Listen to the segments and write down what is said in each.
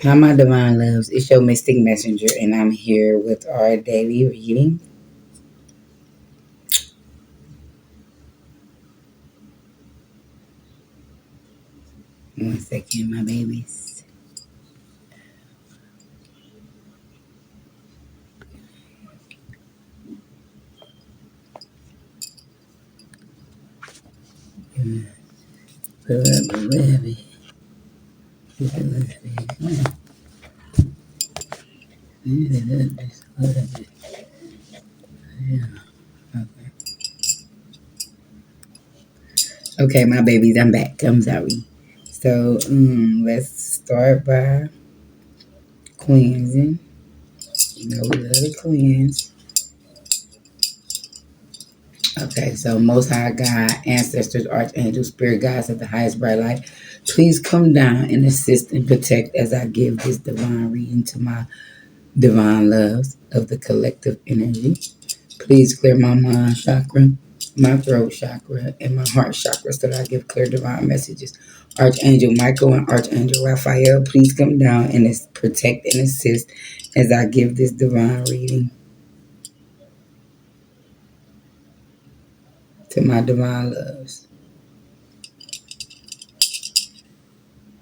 Hi, my divine loves. It's your mystic messenger, and I'm here with our daily reading. 1 second, my babies. Pull up the baby. Okay, my babies, I'm back. I'm sorry. So, let's start by cleansing. You know, we love to cleanse. Okay, so Most High God, ancestors, archangels, spirit guides of the highest bright light, please come down and assist and protect as I give this divine reading to my divine loves of the collective energy. Please clear my mind chakra, my throat chakra, and my heart chakra so that I give clear divine messages. Archangel Michael and Archangel Raphael, please come down and protect and assist as I give this divine reading to my divine loves.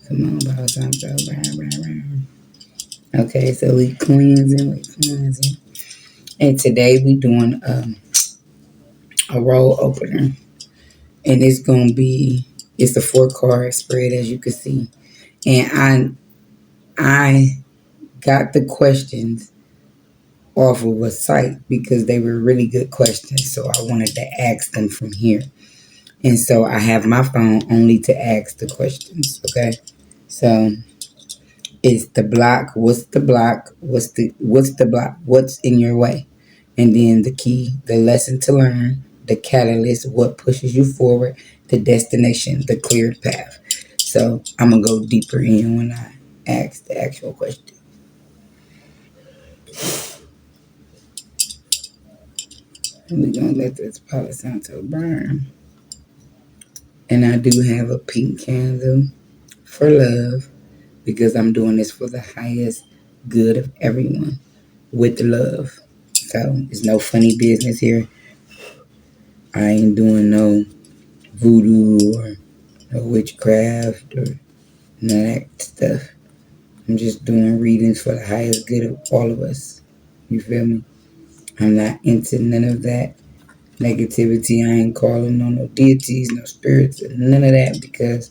Come on, about something. Okay, so we cleansing. And today we doing a roll opener. And it's a 4 card spread as you can see. And I got the questions off of a site because they were really good questions. So I wanted to ask them from here. And so I have my phone only to ask the questions. Okay. So it's the block. What's the block? What's the block? What's in your way? And then the key, the lesson to learn, the catalyst, what pushes you forward, the destination, the cleared path. So I'm gonna go deeper in when I ask the actual question. And we're gonna let this Palo Santo burn. And I do have a pink candle for love because I'm doing this for the highest good of everyone with love. So there's no funny business here. I ain't doing no voodoo or no witchcraft or none of that stuff. I'm just doing readings for the highest good of all of us. You feel me? I'm not into none of that negativity. I ain't calling on no deities, no spirits, none of that because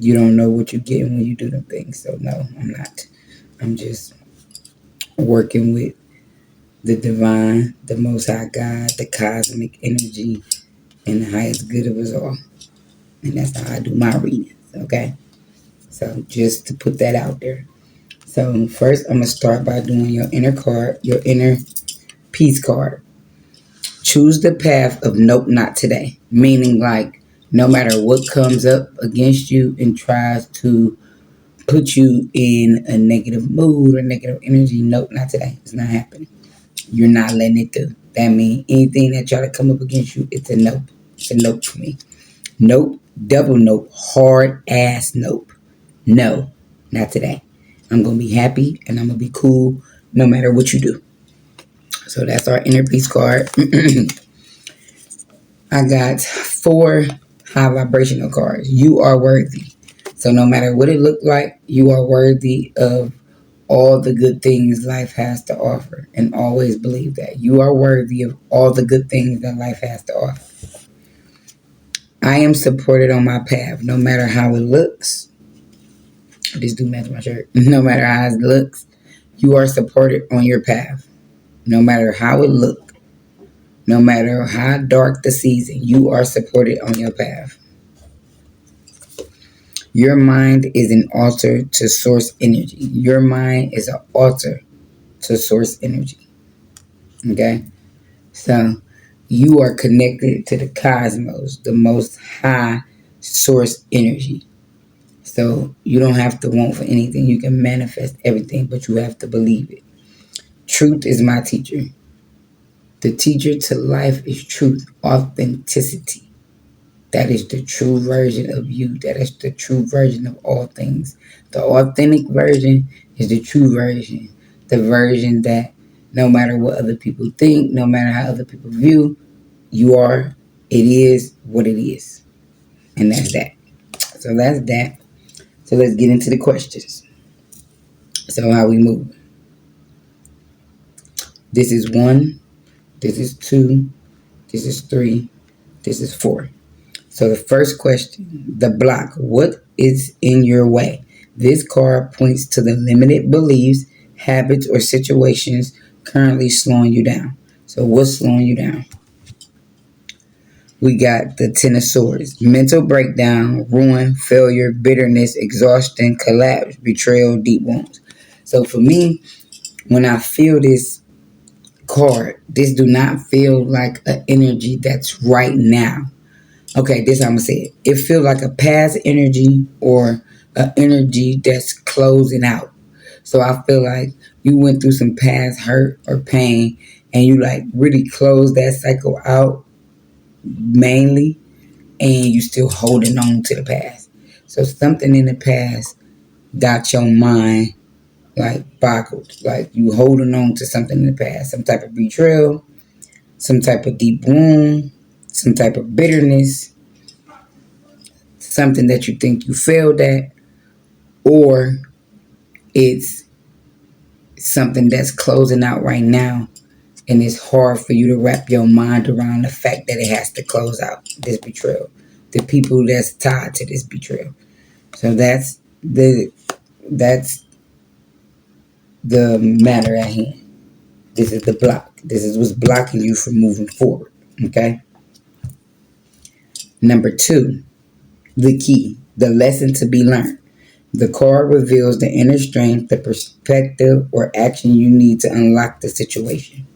you don't know what you're getting when you do them things. So no, I'm not. I'm just working with the divine, the most high God, the cosmic energy, and the highest good of us all. And that's how I do my readings, okay? So just to put that out there. So first I'm gonna start by doing your inner card, your inner peace card. Choose the path of nope, not today. Meaning like no matter what comes up against you and tries to put you in a negative mood or negative energy, nope, not today. It's not happening. You're not letting it through. That means anything that try to come up against you, it's a nope. It's a nope for me. Nope, double nope, hard ass nope. No, not today. I'm going to be happy and I'm going to be cool no matter what you do. So that's our inner peace card. I got 4 high vibrational cards. You are worthy. So no matter what it looked like, you are worthy of all the good things life has to offer. And always believe that. You are worthy of all the good things that life has to offer. I am supported on my path no matter how it looks. This do match my shirt. No matter how it looks, you are supported on your path. No matter how it looks, no matter how dark the season, you are supported on your path. Your mind is an altar to source energy. Your mind is an altar to source energy. Okay? So you are connected to the cosmos, the most high source energy. So you don't have to want for anything. You can manifest everything, but you have to believe it. Truth is my teacher. The teacher to life is truth, authenticity. That is the true version of you. That is the true version of all things. The authentic version is the true version. The version that no matter what other people think, no matter how other people view, you are, it is what it is. And that's that. So that's that. So let's get into the questions. So how we move. This is 1, this is 2, this is 3, this is 4. So the first question, the block, what is in your way? This card points to the limited beliefs, habits, or situations currently slowing you down. So what's slowing you down? We got the Ten of Swords, mental breakdown, ruin, failure, bitterness, exhaustion, collapse, betrayal, deep wounds. So for me, when I feel this card, this do not feel like an energy that's right now. Okay, this is how I'm gonna say it. It feels like a past energy or an energy that's closing out. So I feel like you went through some past hurt or pain and you like really closed that cycle out mainly, and you still holding on to the past. So something in the past got your mind like boggled. Like you holding on to something in the past. Some type of betrayal, some type of deep wound, some type of bitterness, something that you think you failed at, or it's something that's closing out right now, and it's hard for you to wrap your mind around the fact that it has to close out this betrayal, the people that's tied to this betrayal. So that's the matter at hand. This is the block. This is what's blocking you from moving forward. Okay. Number 2, the key, the lesson to be learned. The card reveals the inner strength, the perspective, or action you need to unlock the situation.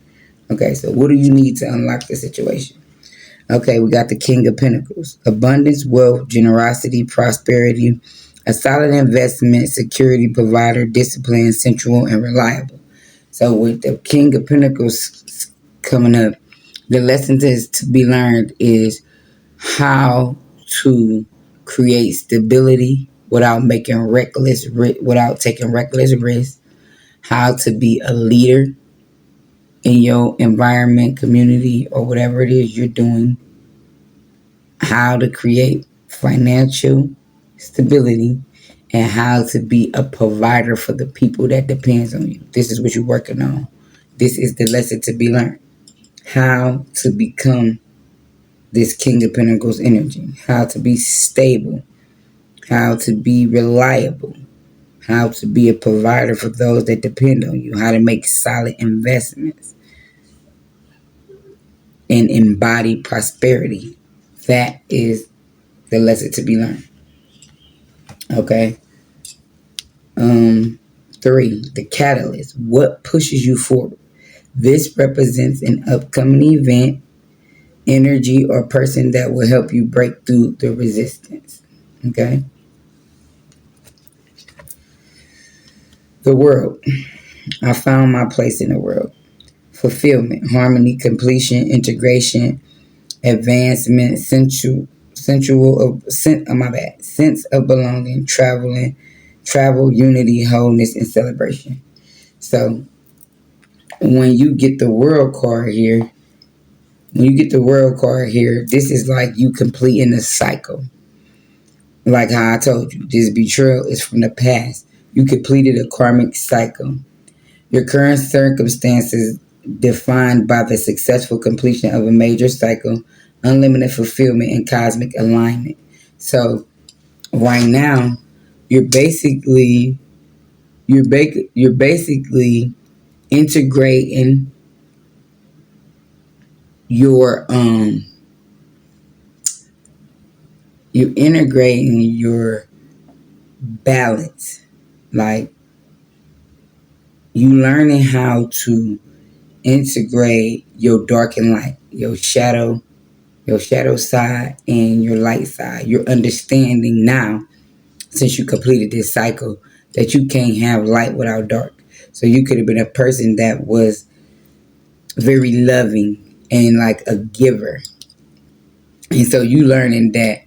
Okay, so what do you need to unlock the situation? Okay, we got the King of Pentacles. Abundance, wealth, generosity, prosperity, a solid investment, security provider, discipline, central, and reliable. So with the King of Pentacles coming up, the lesson is to be learned is how to create stability without without taking reckless risks, how to be a leader in your environment, community, or whatever it is you're doing, how to create financial stability, and how to be a provider for the people that depends on you. This is what you're working on. This is the lesson to be learned. How to become this King of Pentacles energy, how to be stable, how to be reliable, how to be a provider for those that depend on you, how to make solid investments and embody prosperity. That is the lesson to be learned. Okay. 3, the catalyst. What pushes you forward? This represents an upcoming event, energy, or person that will help you break through the resistance. Okay. The world. I found my place in the world. Fulfillment, harmony, completion, integration, advancement, sense of belonging, travel, unity, wholeness, and celebration. So when you get the world card here, this is like you completing a cycle. Like how I told you, this betrayal is from the past. You completed a karmic cycle. Your current circumstances defined by the successful completion of a major cycle, unlimited fulfillment, and cosmic alignment. So right now, you're basically integrating your you're integrating your balance, like you learning how to integrate your dark and light, your shadow side and your light side. You're understanding now, since you completed this cycle, that you can't have light without dark. So you could have been a person that was very loving and like a giver, And so you learning that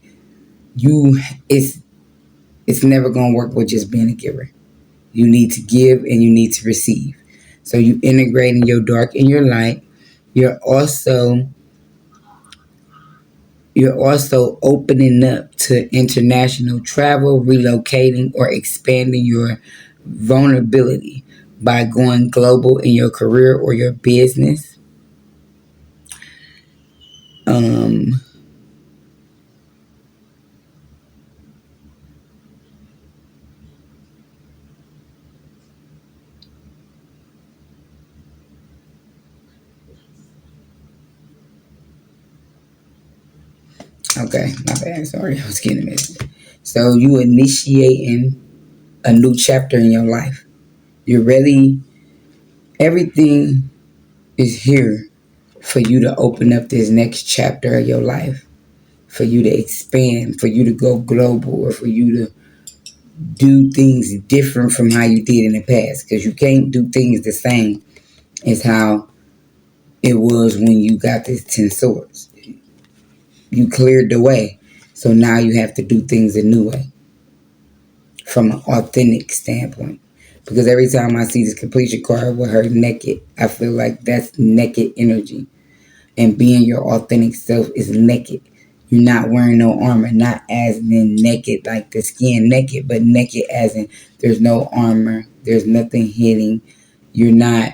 you it's never gonna work with just being a giver. You need to give and you need to receive. So you integrating your dark and your light. You're also you're also opening up to international travel, relocating, or expanding your vulnerability by going global in your career or your business. Um, okay, my bad. Sorry, I was getting a message. So you initiating a new chapter in your life. You're ready. Everything is here for you to open up this next chapter of your life, for you to expand, for you to go global, or for you to do things different from how you did in the past. Because you can't do things the same as how it was when you got this 10 swords. You cleared the way. So now you have to do things a new way from an authentic standpoint. Because every time I see this completion card with her naked, I feel like that's naked energy. And being your authentic self is naked. You're not wearing no armor, not as in naked like the skin naked, but naked as in there's no armor, there's nothing hidden. You're not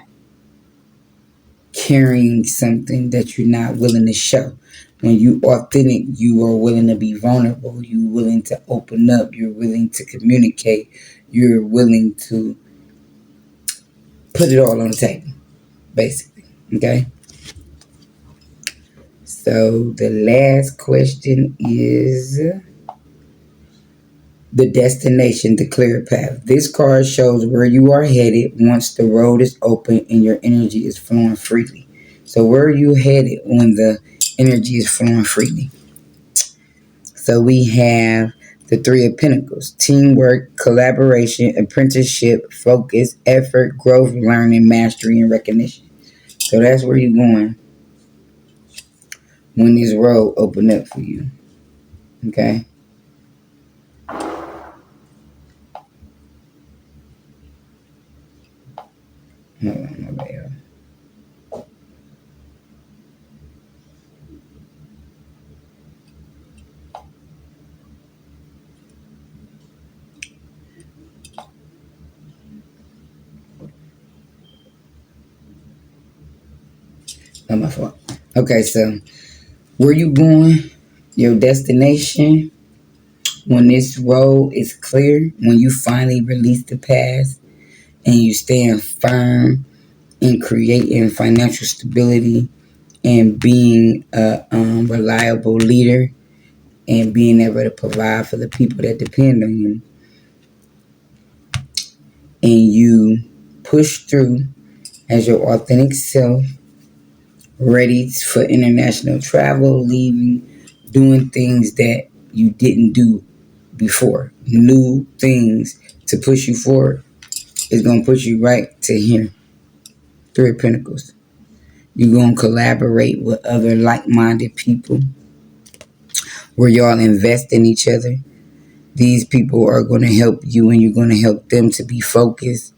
carrying something that you're not willing to show. When you authentic, you are willing to be vulnerable. You're willing to open up. You're willing to communicate. You're willing to put it all on the table, basically. Okay. So the last question is the destination, the clear path. This card shows where you are headed once the road is open and your energy is flowing freely. So where are you headed when the energy is flowing freely? So we have the Three of Pentacles: teamwork, collaboration, apprenticeship, focus, effort, growth, learning, mastery, and recognition. So that's where you're going when this road open up for you. Okay. Hold on, my bad. Not my fault. Okay, so where you going? Your destination. When this road is clear, when you finally release the past and you stand firm in creating financial stability and being a reliable leader and being able to provide for the people that depend on you, and you push through as your authentic self, ready for international travel, leaving, doing things that you didn't do before, new things to push you forward, is going to push you right to here. Three of Pentacles. You're going to collaborate with other like-minded people where y'all invest in each other. These people are going to help you and you're going to help them to be focused,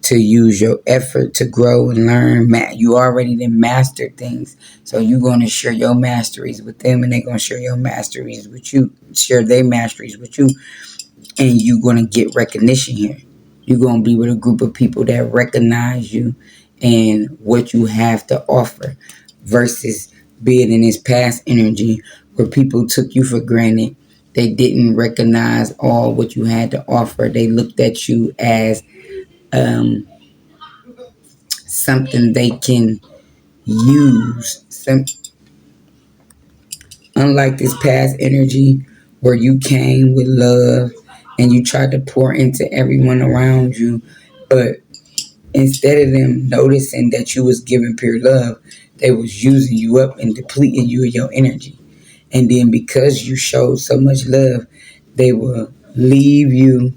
to use your effort to grow and learn. You already done mastered things. So you're going to share your masteries with them and they're going to share your masteries with you, share their masteries with you. And you're going to get recognition here. You're going to be with a group of people that recognize you and what you have to offer versus being in this past energy where people took you for granted. They didn't recognize all what you had to offer. They looked at you as something they can use. Unlike this past energy where you came with love and you tried to pour into everyone around you, but instead of them noticing that you was giving pure love, they was using you up and depleting you of your energy. And then because you showed so much love, they will leave you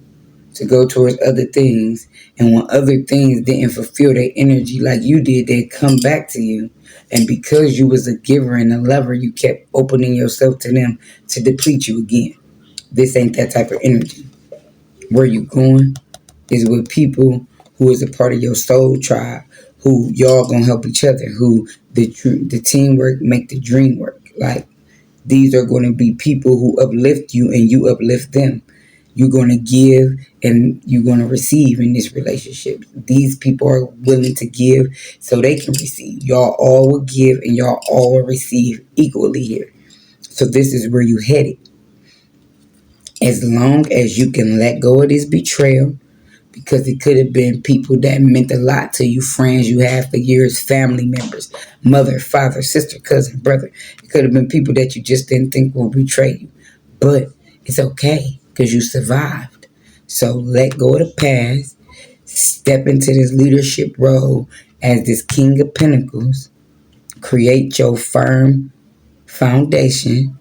to go towards other things. And when other things didn't fulfill their energy like you did, they come back to you. And because you was a giver and a lover, you kept opening yourself to them to deplete you again. This ain't that type of energy. Where you going is with people who is a part of your soul tribe, who y'all gonna help each other, who the teamwork make the dream work. Like, these are going to be people who uplift you and you uplift them. You're going to give and you're going to receive in this relationship. These people are willing to give so they can receive. Y'all all will give and y'all all will receive equally here. So this is where you headed. As long as you can let go of this betrayal, because it could have been people that meant a lot to you, friends you had for years, family members, mother, father, sister, cousin, brother. It could have been people that you just didn't think will betray you. But it's okay because you survived. So let go of the past, step into this leadership role as this King of Pentacles, create your firm foundation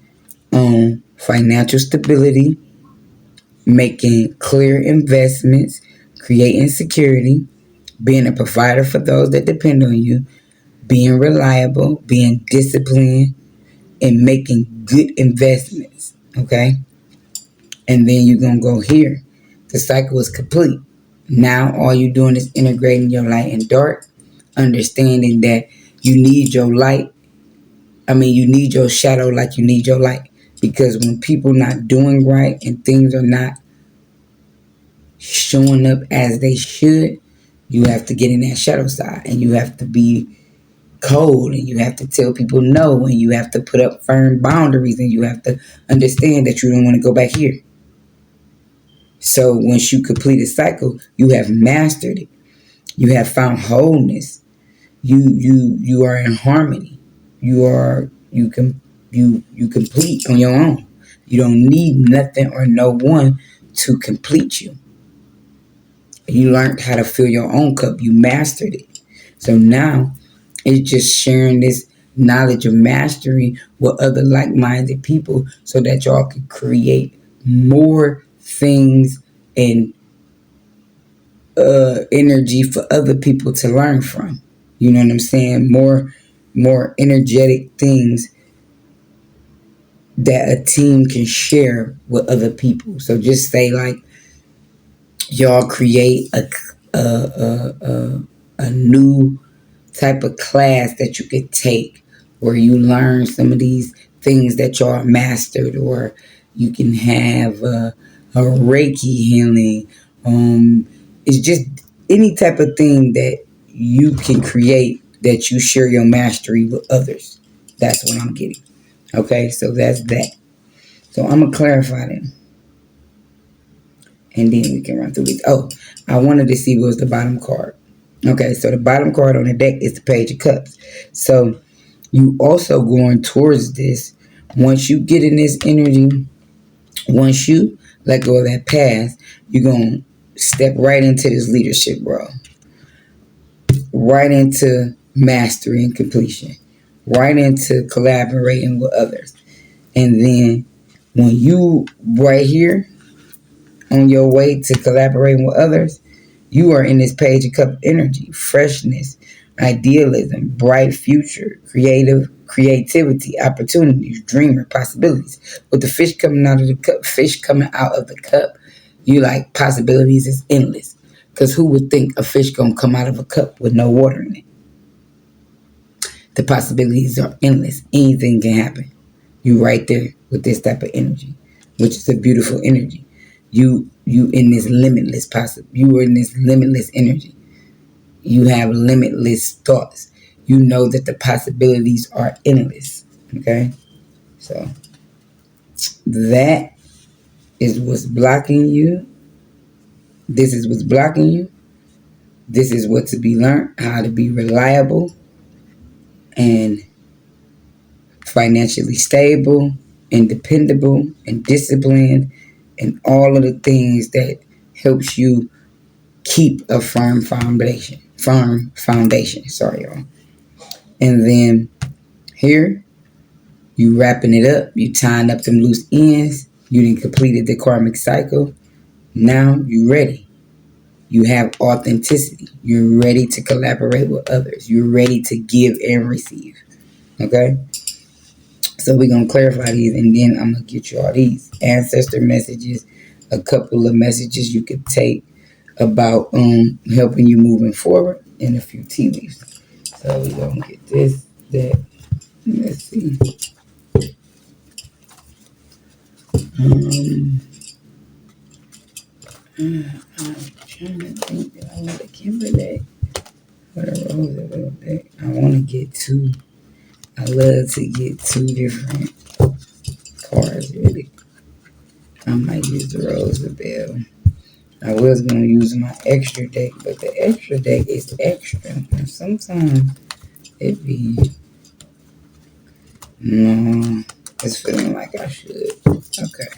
on financial stability, making clear investments, creating security, being a provider for those that depend on you, being reliable, being disciplined, and making good investments. Okay? And then you're going to go here. The cycle is complete. Now all you're doing is integrating your light and dark, understanding that you need your light. You need your shadow like you need your light. Because when people not doing right and things are not showing up as they should, you have to get in that shadow side and you have to be cold and you have to tell people no and you have to put up firm boundaries and you have to understand that you don't want to go back here. So once you complete a cycle, you have mastered it. You have found wholeness. You are in harmony. You complete on your own. You don't need nothing or no one to complete you. You learned how to fill your own cup. You mastered it. So now it's just sharing this knowledge of mastery with other like-minded people so that y'all can create more things and energy for other people to learn from. You know what I'm saying? More energetic things that a team can share with other people. So just say like y'all create a new type of class that you could take where you learn some of these things that y'all mastered, or you can have a Reiki healing. It's just any type of thing that you can create that you share your mastery with others. That's what I'm getting. Okay, so that's that. So I'm gonna clarify that, and then we can run through these. Oh, I wanted to see what was the bottom card. Okay, so the bottom card on the deck is the Page of Cups. So you also going towards this. Once you get in this energy, once you let go of that past, you're going to step right into this leadership role. Right into mastery and completion. Right into collaborating with others. And then when you right here on your way to collaborating with others, you are in this Page of Cup energy, freshness, idealism, bright future, creativity, opportunities, dreamer, possibilities. With the fish coming out of the cup, you like possibilities is endless. Because who would think a fish gonna come out of a cup with no water in it? The possibilities are endless. Anything can happen. You right there with this type of energy, which is a beautiful energy. You in this limitless you are in this limitless energy. You have limitless thoughts. You know that the possibilities are endless. Okay? So that is what's blocking you. This is what's blocking you. This is what to be learned, how to be reliable and financially stable and dependable and disciplined and all of the things that helps you keep a firm foundation. Sorry, y'all. And then here, you wrapping it up. You tying up them loose ends. You done completed the karmic cycle. Now you're ready. You have authenticity. You're ready to collaborate with others. You're ready to give and receive. Okay? So we're going to clarify these, and then I'm going to get you all these ancestor messages, a couple of messages you could take about helping you moving forward, and a few tea leaves. So we're going to get this, that. Let's see. I'm trying to think that I want to Kimberly for the rose of the deck. I want to get two. I love to get two different cards, really. I might use the rose of bell. I was going to use my extra deck, but the extra deck is extra. And sometimes it be, no, it's feeling like I should. Okay.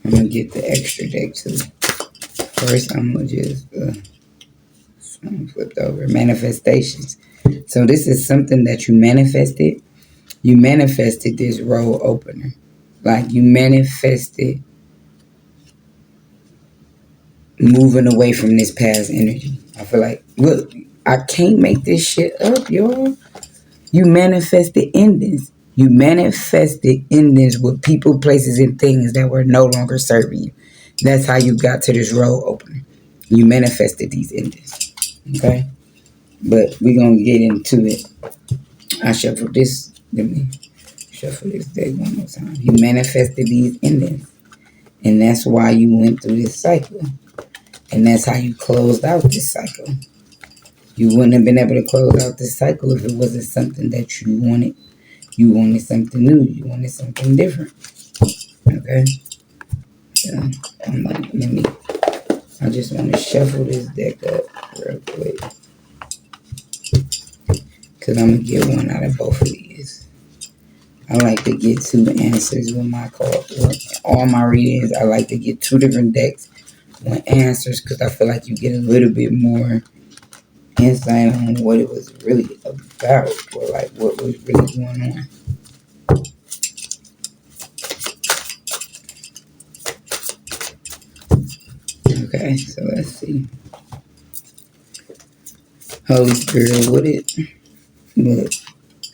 I'm going to get the extra deck too. First, I'm going to just flipped over. Manifestations. So this is something that you manifested. You manifested this roll opener. Like you manifested moving away from this past energy. I feel like, look, I can't make this shit up, y'all. You manifested endings. You manifested endings with people, places, and things that were no longer serving you. That's how you got to this road opener. You manifested these endings. Okay? But we're going to get into it. I shuffled this. Let me shuffle this deck one more time. You manifested these endings. And that's why you went through this cycle. And that's how you closed out this cycle. You wouldn't have been able to close out this cycle if it wasn't something that you wanted. You wanted something new. You wanted something different. Okay? So, I just want to shuffle this deck up real quick. Because I'm going to get one out of both of these. I like to get two answers with my cards. All my readings, I like to get two different decks with answers because I feel like you get a little bit more insight on what it was really about, or like what was really going on. Okay, so let's see. Holy Spirit, what it? Look,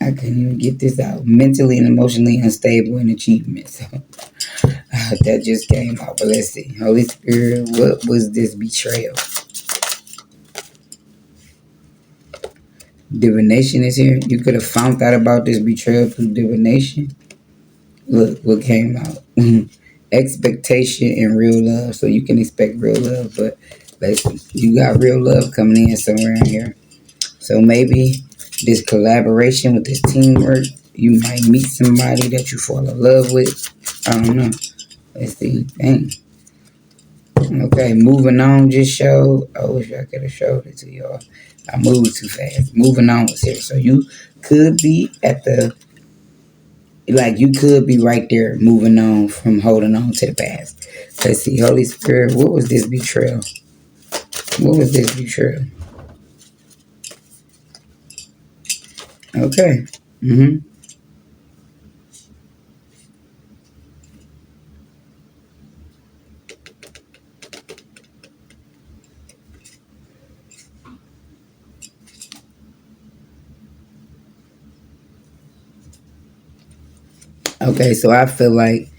I can't even get this out. Mentally and emotionally unstable in achievement. So that just came out. But let's see. Holy Spirit, what was this betrayal? Divination is here. You could have found out about this betrayal through divination. Look what came out. Expectation and real love. So you can expect real love, but you got real love coming in somewhere in here. So maybe this collaboration with this teamwork, you might meet somebody that you fall in love with. I don't know. Let's see. Dang. Okay, moving on just showed. I wish I could have showed it to y'all. I moved too fast. Moving on was here. So you could be at the, like you could be right there moving on from holding on to the past. Let's see. Holy Spirit, what was this betrayal? What was this betrayal? Okay. Okay, so I feel like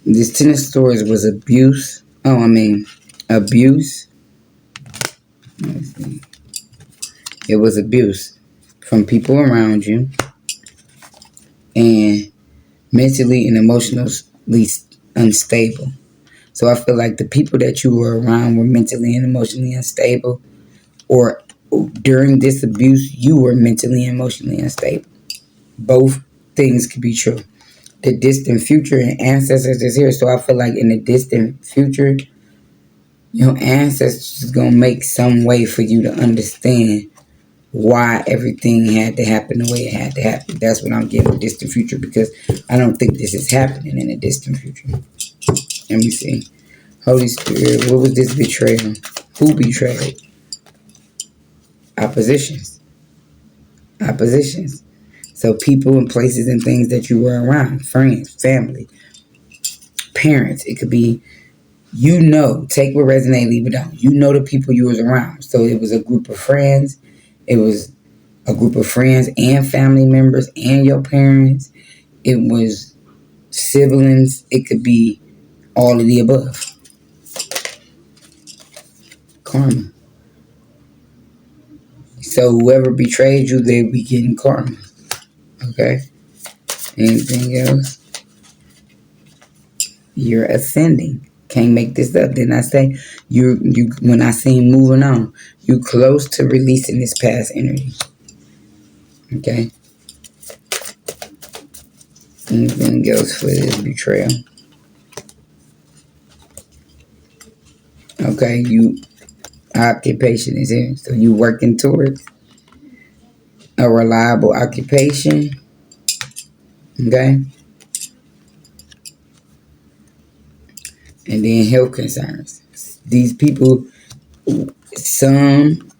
this Ten of Swords was abuse. Abuse. Let's see. It was abuse from people around you and mentally and emotionally unstable. So I feel like the people that you were around were mentally and emotionally unstable, or during this abuse, you were mentally and emotionally unstable. Both things could be true. The distant future and ancestors is here. So I feel like in the distant future, your ancestors is going to make some way for you to understand why everything had to happen the way it had to happen. That's what I'm getting, distant future, because I don't think this is happening in the distant future. Let me see. Holy Spirit, what was this betrayal? Who betrayed? Oppositions. So people and places and things that you were around, friends, family, parents. It could be, take what resonate, leave it out. The people you was around. So it was a group of friends. It was a group of friends and family members and your parents. It was siblings. It could be all of the above. Karma. So whoever betrayed you, they be getting karma. Okay? Anything else? You're ascending. Can't make this up. Didn't I say you when I seen moving on, you close to releasing this past energy. Okay? Anything else for this betrayal? Okay, occupation is here. So you working towards a reliable occupation. Okay? And then health concerns. These people, some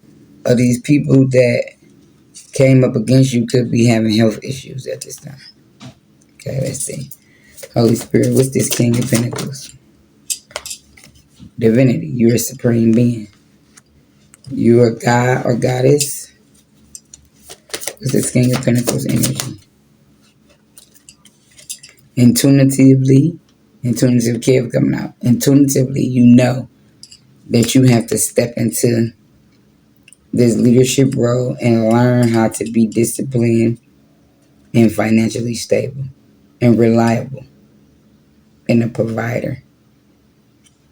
of these people that came up against you could be having health issues at this time. Okay, let's see. Holy Spirit, what's this King of Pentacles? Divinity, you're a supreme being. You're a god or goddess. What's this King of Pentacles energy? Intuitive care coming out. Intuitively, you know that you have to step into this leadership role and learn how to be disciplined and financially stable and reliable and a provider,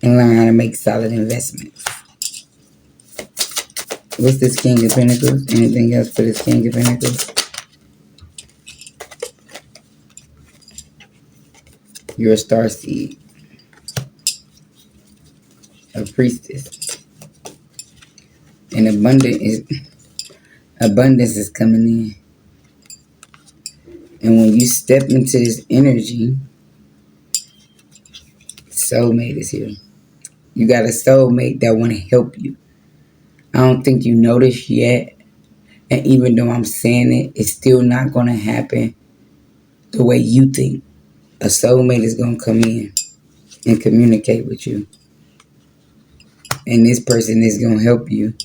and learn how to make solid investments. What's this King of Pentacles? Anything else for this King of Pentacles? You're a star seed, a priestess, and abundance is coming in. And when you step into this energy, soulmate is here. You got a soulmate that want to help you. I don't think you notice yet, and even though I'm saying it, it's still not going to happen the way you think. A soulmate is going to come in and communicate with you. And this person is going to help you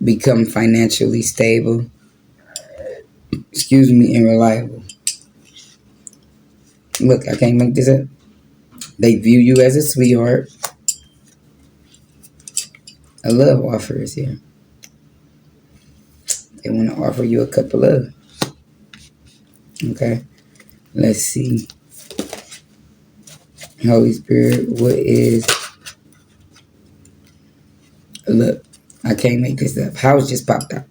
become financially stable, and reliable. Look, I can't make this up. They view you as a sweetheart. A love offer is here. They want to offer you a cup of love. Okay, let's see. Holy Spirit, what is... Look, I can't make this up. House just popped up.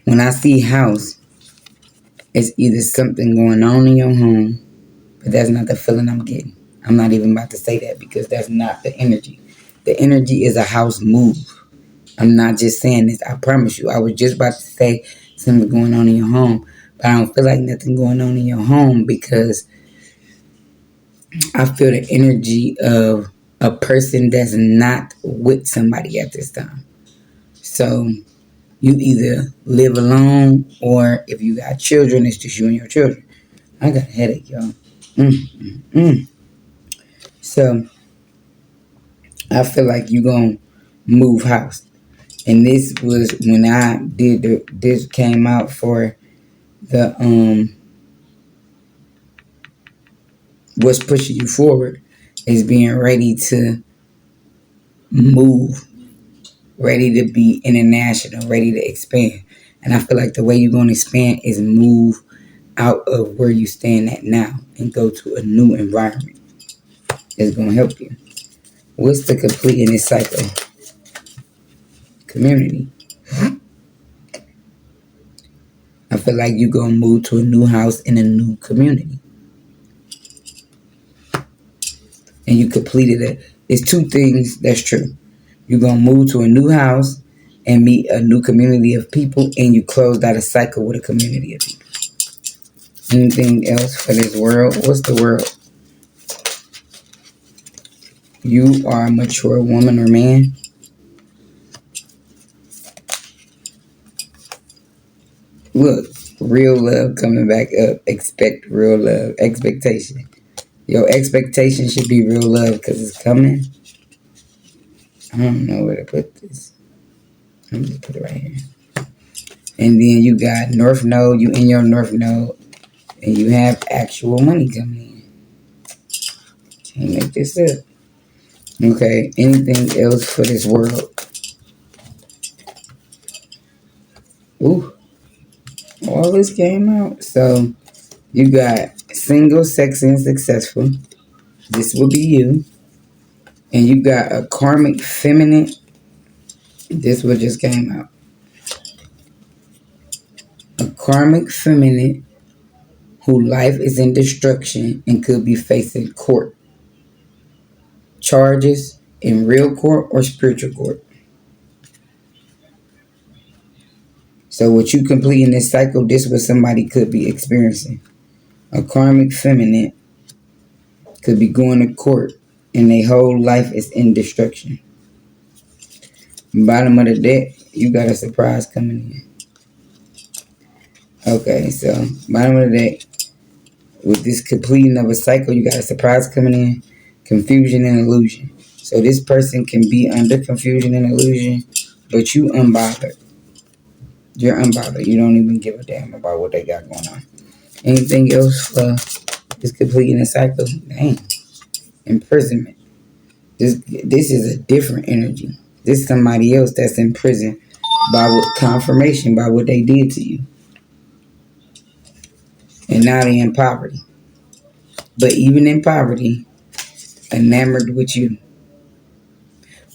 When I see house, it's either something going on in your home, but that's not the feeling I'm getting. I'm not even about to say that because that's not the energy. The energy is a house move. I'm not just saying this. I promise you. I was just about to say something going on in your home, but I don't feel like nothing going on in your home because I feel the energy of a person that's not with somebody at this time. So you either live alone, or if you got children, it's just you and your children. I got a headache, y'all. So I feel like you're going to move house. And this was when I did this came out for the what's pushing you forward is being ready to move, ready to be international, ready to expand. And I feel like the way you're going to expand is move out of where you stand at now and go to a new environment. It's going to help you. What's the complete in this cycle? Community. I feel like you're going to move to a new house in a new community. And you completed it. It's two things that's true. You're going to move to a new house and meet a new community of people, and you closed out a cycle with a community of people. Anything else for this world? What's the world? You are a mature woman or man. Real love coming back up. Expect real love. Expectation. Your expectation should be real love because it's coming. I don't know where to put this. Let me just put it right here. And then you got North Node. You in your North Node. And you have actual money coming in. Can't make this up. Okay. Anything else for this world? Ooh. All this came out. So you got single, sexy, and successful. This will be you. And you got a karmic feminine. This what just came out. A karmic feminine whose life is in destruction and could be facing court charges in real court or spiritual court. So what you complete in this cycle, this what somebody could be experiencing. A karmic feminine could be going to court and their whole life is in destruction. Bottom of the deck, you got a surprise coming in. Okay, so bottom of the deck, with this completing of a cycle, you got a surprise coming in, confusion and illusion. So this person can be under confusion and illusion, but you unbothered. You're unbothered. You don't even give a damn about what they got going on. Anything else for this completing a cycle? Dang. Imprisonment. This is a different energy. This is somebody else that's in prison by what confirmation by what they did to you. And now they're in poverty. But even in poverty, enamored with you.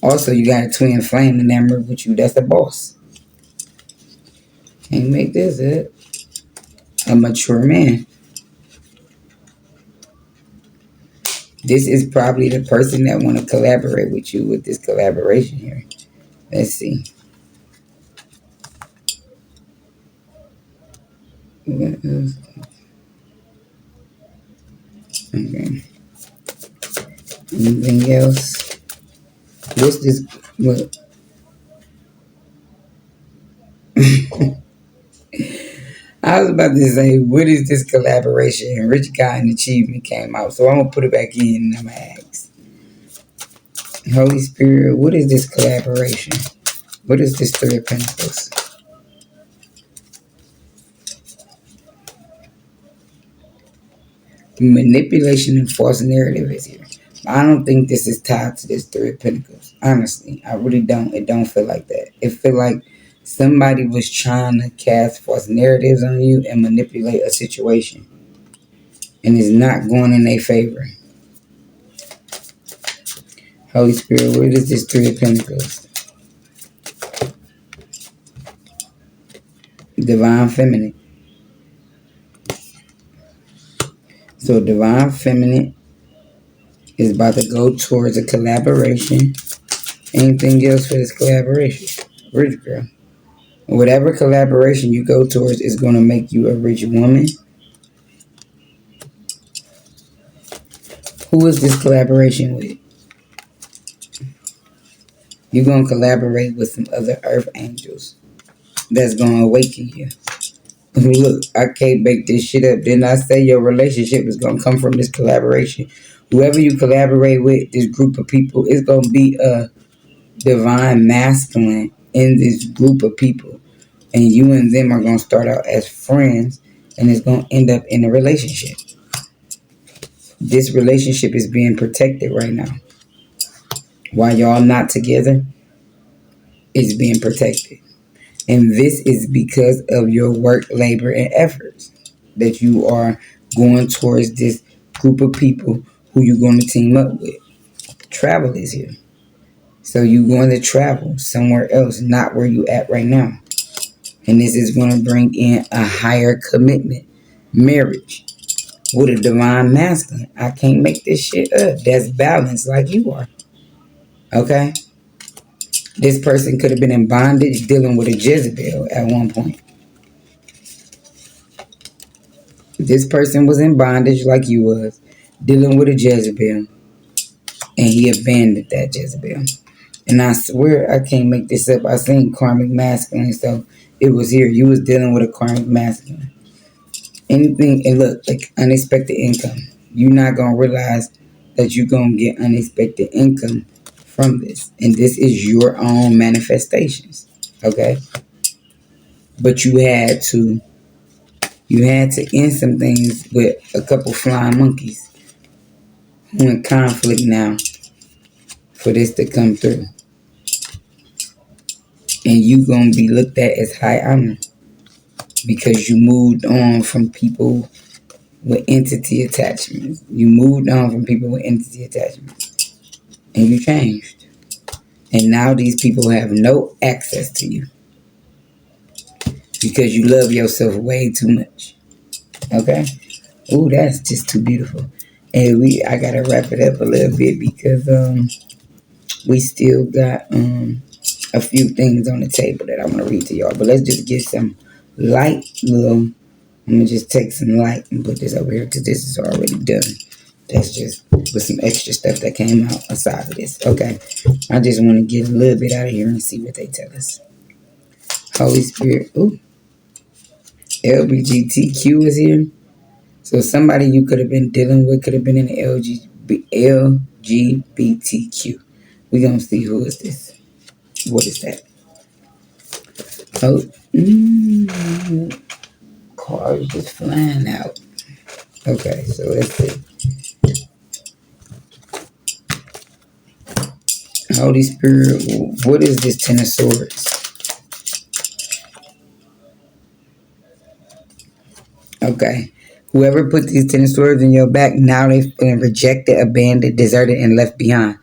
Also, you got a twin flame enamored with you. That's the boss. Can't make this up. A mature man. This is probably the person that want to collaborate with you with this collaboration here. Let's see. Okay. Anything else? What's this? What? I was about to say, what is this collaboration? And Rich Guy and Achievement came out. So I'm going to put it back in and I'm going to ask. Holy Spirit, what is this collaboration? What is this Three of Pentacles? Manipulation and false narrative is here. I don't think this is tied to this Three of Pentacles. Honestly, I really don't. It don't feel like that. It feel like somebody was trying to cast false narratives on you and manipulate a situation. And it's not going in their favor. Holy Spirit, what is this Three of Pentacles? Divine Feminine. So Divine Feminine is about to go towards a collaboration. Anything else for this collaboration? Rich girl. Whatever collaboration you go towards is going to make you a rich woman. Who is this collaboration with? You're going to collaborate with some other earth angels that's going to awaken you. Look, I can't make this shit up. Didn't I say your relationship is going to come from this collaboration? Whoever you collaborate with, this group of people, is going to be a divine masculine in this group of people. And you and them are going to start out as friends, and it's going to end up in a relationship. This relationship is being protected right now. While y'all not together, it's being protected. And this is because of your work, labor, and efforts that you are going towards this group of people who you're going to team up with. Travel is here. So you're going to travel somewhere else, not where you at right now. And this is going to bring in a higher commitment, marriage, with a divine masculine. I can't make this shit up. That's balanced like you are. Okay? This person could have been in bondage dealing with a Jezebel at one point. This person was in bondage like you was, dealing with a Jezebel. And he abandoned that Jezebel. And I swear I can't make this up. I seen karmic masculine, so it was here. You was dealing with a karmic masculine. Anything, and look, like unexpected income. You're not gonna realize that you're gonna get unexpected income from this, and this is your own manifestations. Okay, but you had to end some things with a couple flying monkeys who in conflict now for this to come through, and you gonna be looked at as high honor because you moved on from people with entity attachments. You moved on from people with entity attachments, and you changed. And now these people have no access to you because you love yourself way too much. Okay? Ooh, that's just too beautiful. And I gotta wrap it up a little bit because we still got a few things on the table that I want to read to y'all. But let's just get some light little. I'm gonna just take some light and put this over here because this is already done. That's just with some extra stuff that came out aside of this. Okay. I just want to get a little bit out of here and see what they tell us. Holy Spirit. Ooh. LBGTQ is here. So somebody you could have been dealing with could have been in the LGBTQ. We're going to see who is this. What is that? Oh. Cars just flying out. Okay, so let's see. Holy Spirit, what is this Ten of Swords? Okay. Whoever put these Ten of Swords in your back, now they feeling rejected, abandoned, deserted, and left behind.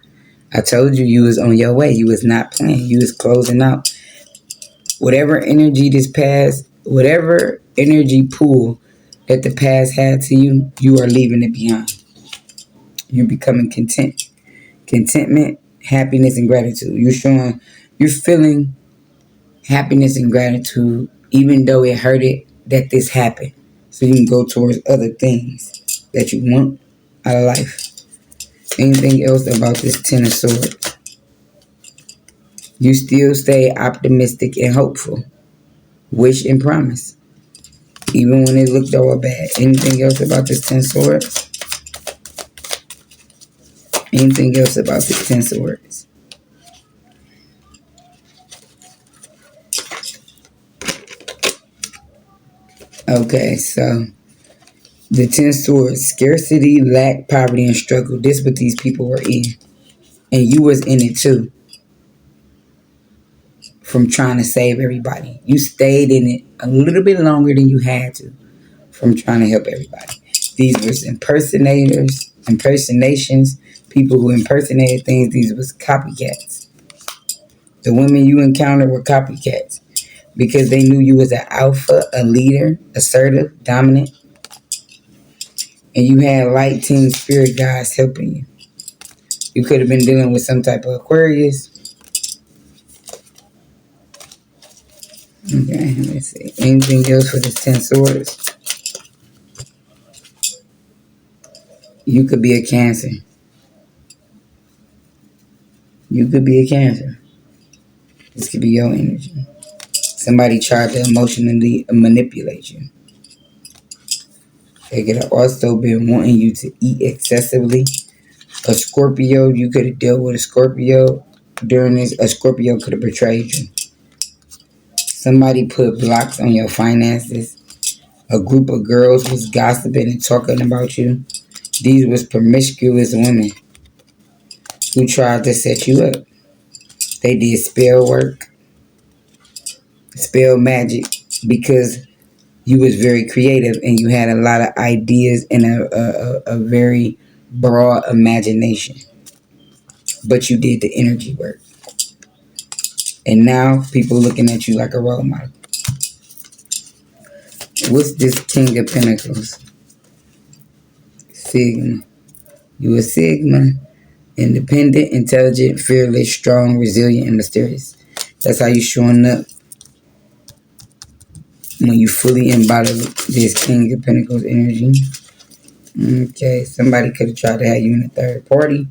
I told you was on your way. You was not playing. You was closing out. Whatever energy this past, whatever energy pool that the past had to you, you are leaving it behind. You're becoming content. Contentment, happiness, and gratitude. You're feeling happiness and gratitude, even though it hurted that this happened. So you can go towards other things that you want out of life. Anything else about this Ten of Swords? You still stay optimistic and hopeful. Wish and promise. Even when it looked all bad. Anything else about this Ten of Swords? Anything else about this Ten of Swords? Okay, so the Ten of Swords, scarcity, lack, poverty, and struggle. This what these people were in. And you was in it too. From trying to save everybody. You stayed in it a little bit longer than you had to from trying to help everybody. These was impersonations, people who impersonated things. These was copycats. The women you encountered were copycats because they knew you was an alpha, a leader, assertive, dominant, and you had light team spirit guides helping you. You could have been dealing with some type of Aquarius. Okay, let's see. Anything else for this Ten Swords? You could be a Cancer. You could be a Cancer. This could be your energy. Somebody tried to emotionally manipulate you. They could have also been wanting you to eat excessively. A Scorpio, you could have dealt with a Scorpio during this. A Scorpio could have betrayed you. Somebody put blocks on your finances. A group of girls was gossiping and talking about you. These was promiscuous women who tried to set you up. They did spell work, spell magic, because you was very creative and you had a lot of ideas and a very broad imagination. But you did the energy work. And now people looking at you like a role model. What's this King of Pentacles? Sigma. You a Sigma. Independent, intelligent, fearless, strong, resilient, and mysterious. That's how you showing up when you fully embody this King of Pentacles energy. Okay, somebody could have tried to have you in a third party.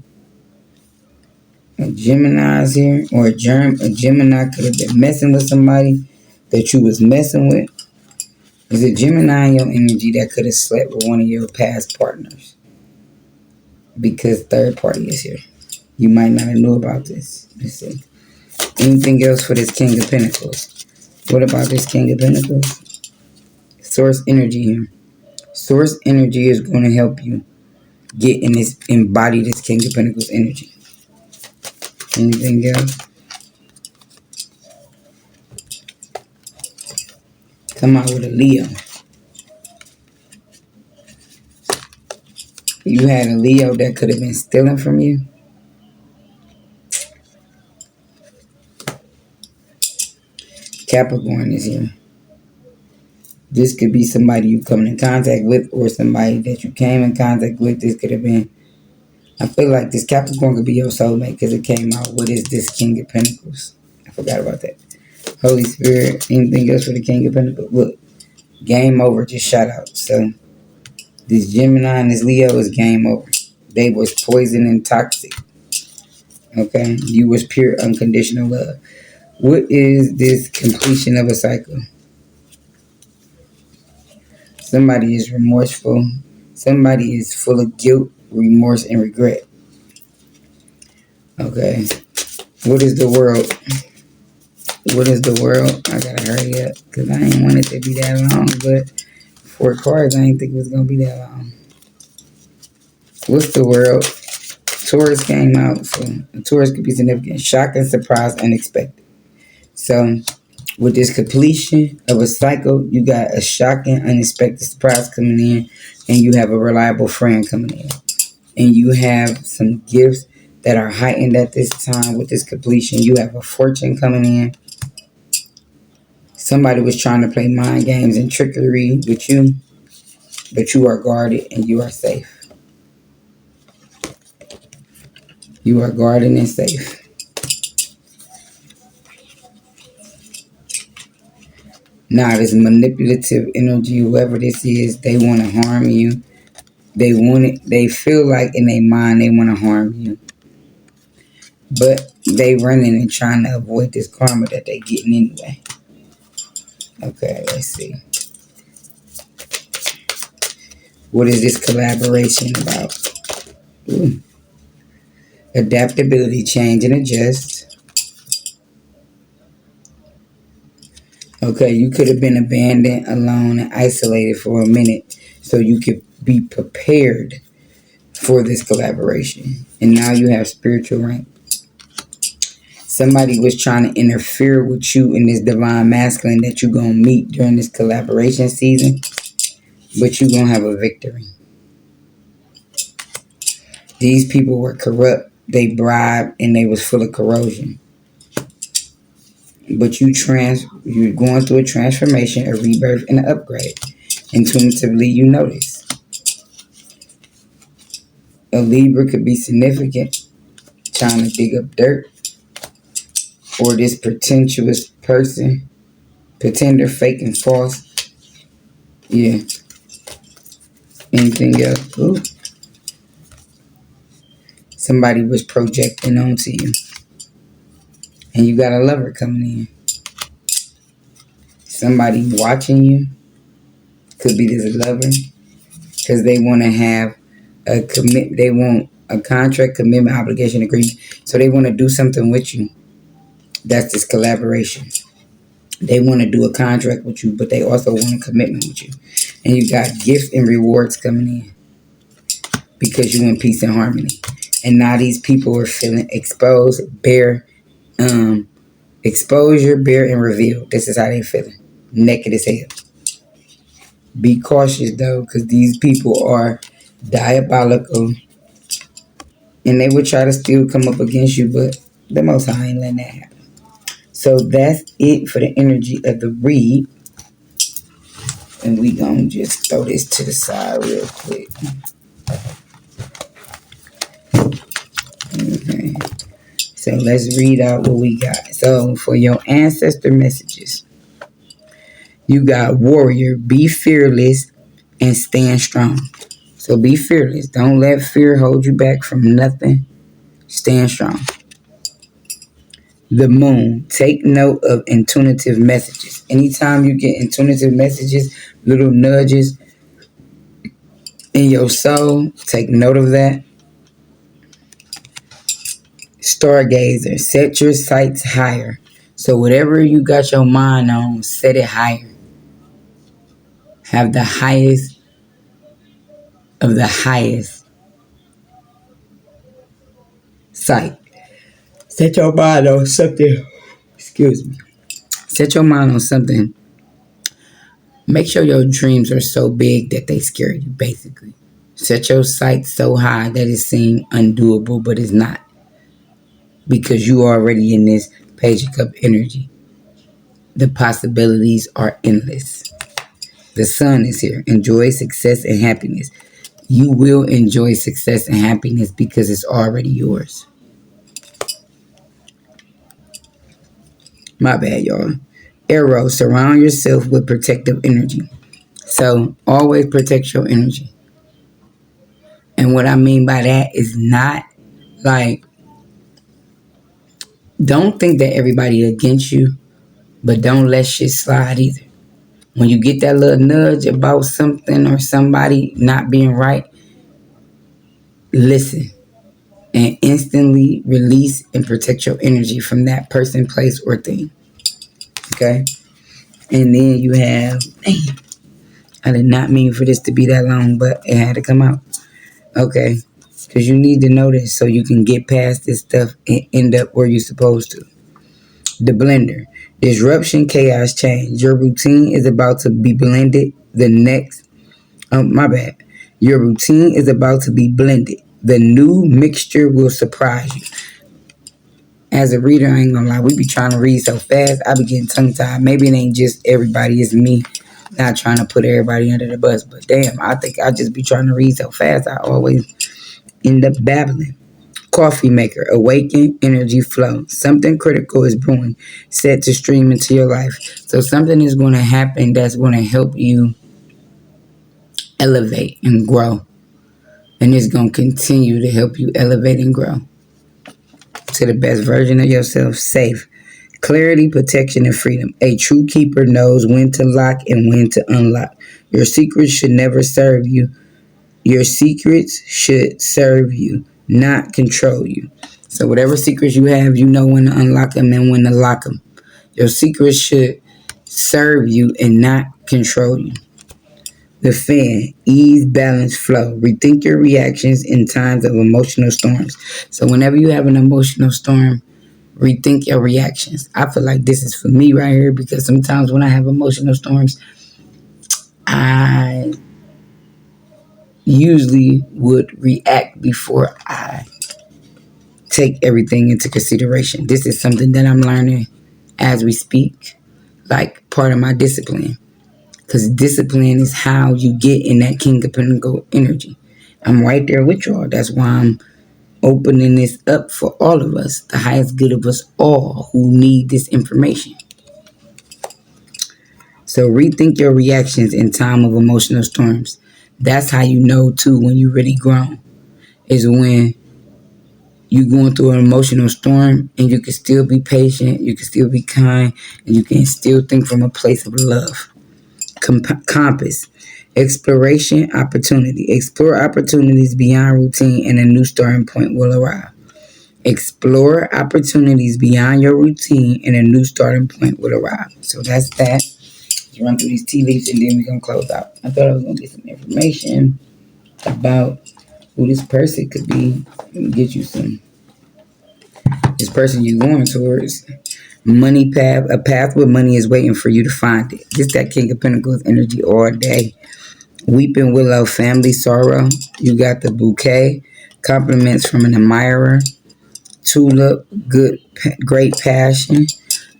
A Gemini's here, or a Gemini could have been messing with somebody that you was messing with. Is a Gemini in your energy that could have slept with one of your past partners? Because third party is here. You might not have knew about this. Let's see. Anything else for this King of Pentacles? What about this King of Pentacles? Source energy here. Source energy is going to help you get in this, embody this King of Pentacles energy. Anything else? Come out with a Leo. You had a Leo that could have been stealing from you. Capricorn is here. This could be somebody you come in contact with or somebody that you came in contact with. This could have been, I feel like this Capricorn could be your soulmate because it came out. What is this King of Pentacles? I forgot about that. Holy Spirit, anything else for the King of Pentacles? Look, game over, just shout out. So this Gemini and this Leo is game over. They was poison and toxic. Okay? You was pure unconditional love. What is this completion of a cycle? Somebody is remorseful. Somebody is full of guilt, remorse, and regret. Okay. What is the world? What is the world? I gotta hurry up because I ain't want it to be that long, but 4 cards, I didn't think it was gonna be that long. What's the world? Taurus came out, so a Taurus could be significant. Shock and surprise, unexpected. So with this completion of a cycle, you got a shocking, unexpected surprise coming in, and you have a reliable friend coming in. And you have some gifts that are heightened at this time with this completion. You have a fortune coming in. Somebody was trying to play mind games and trickery with you, but you are guarded and you are safe. You are guarded and safe. Now, this manipulative energy, whoever this is, they want to harm you. They want it. They feel like in their mind they want to harm you, but they running and trying to avoid this karma that they getting anyway. Okay, let's see. What is this collaboration about? Ooh. Adaptability, change, and adjust. Okay, you could have been abandoned, alone, and isolated for a minute so you could be prepared for this collaboration. And now you have spiritual rank. Somebody was trying to interfere with you in this divine masculine that you're going to meet during this collaboration season, but you're going to have a victory. These people were corrupt, they bribed, and they was full of corrosion. But you're going through a transformation, a rebirth, and an upgrade. Intuitively, you notice. A Libra could be significant, trying to dig up dirt. Or this pretentious person, pretender, fake, and false. Yeah. Anything else? Ooh. Somebody was projecting onto you. And you got a lover coming in. Somebody watching you. Could be this lover. Because they want to have a commit. They want a contract, commitment, obligation, agreement. So they want to do something with you. That's this collaboration. They want to do a contract with you, but they also want a commitment with you. And you got gifts and rewards coming in. Because you in peace and harmony. And now these people are feeling exposed, exposure, bare, and revealed. This is how they feeling. Naked as hell. Be cautious though, because these people are diabolical. And they would try to still come up against you, but the Most High ain't letting that happen. So that's it for the energy of the read. And we gonna just throw this to the side real quick. Okay. So let's read out what we got. So for your ancestor messages, you got warrior, be fearless, and stand strong. So be fearless. Don't let fear hold you back from nothing. Stand strong. The moon. Take note of intuitive messages. Anytime you get intuitive messages, little nudges in your soul, take note of that. Stargazer. Set your sights higher. So whatever you got your mind on, set it higher. Have the highest of the highest sight. Set your mind on something. Excuse me. Set your mind on something. Make sure your dreams are so big that they scare you, basically. Set your sights so high that it seems undoable, but it's not. Because you are already in this Page of Cup energy. The possibilities are endless. The sun is here. Enjoy success and happiness. You will enjoy success and happiness because it's already yours. My bad, y'all. Arrow, surround yourself with protective energy. So always protect your energy. And what I mean by that is not like, don't think that everybody against you, but don't let shit slide either. When you get that little nudge about something or somebody not being right, listen and instantly release and protect your energy from that person, place, or thing. Okay? And then you have, damn, I did not mean for this to be that long, but it had to come out. Okay? Because you need to know this so you can get past this stuff and end up where you're supposed to. The blender. Disruption, chaos, change. Your routine is about to be blended. My bad. Your routine is about to be blended. The new mixture will surprise you. As a reader, I ain't gonna lie, we be trying to read so fast, I be getting tongue tied. Maybe it ain't just everybody, it's me not trying to put everybody under the bus. But damn, I think I just be trying to read so fast, I always end up babbling. Coffee maker, awaken, energy flow. Something critical is brewing, set to stream into your life. So something is going to happen that's going to help you elevate and grow. And it's going to continue to help you elevate and grow to the best version of yourself. Safe. Clarity, protection, and freedom. A true keeper knows when to lock and when to unlock. Your secrets should never serve you. Your secrets should serve you, not control you. So whatever secrets you have, you know when to unlock them and when to lock them. Your secrets should serve you and not control you. The fan, ease, balance, flow. Rethink your reactions in times of emotional storms. So whenever you have an emotional storm, rethink your reactions. I feel like this is for me right here because sometimes when I have emotional storms, I usually would react before I take everything into consideration. This is something that I'm learning as we speak, like part of my discipline. Because discipline is how you get in that King of Pentacles energy. I'm right there with y'all. That's why I'm opening this up for all of us, the highest good of us all who need this information. So rethink your reactions in time of emotional storms. That's how you know, too, when you really grown. Is when you're going through an emotional storm and you can still be patient, you can still be kind, and you can still think from a place of love. Compass. Exploration, opportunity. Explore opportunities beyond routine and a new starting point will arrive. Explore opportunities beyond your routine and a new starting point will arrive. So that's that. Let's run through these tea leaves and then we're going to close out. I thought I was going to get some information about who this person could be and get you some. This person you're going towards. Money path. A path where money is waiting for you to find it. This that King of Pentacles energy all day. Weeping willow, family sorrow. You got the bouquet. Compliments from an admirer. Tulip, great passion.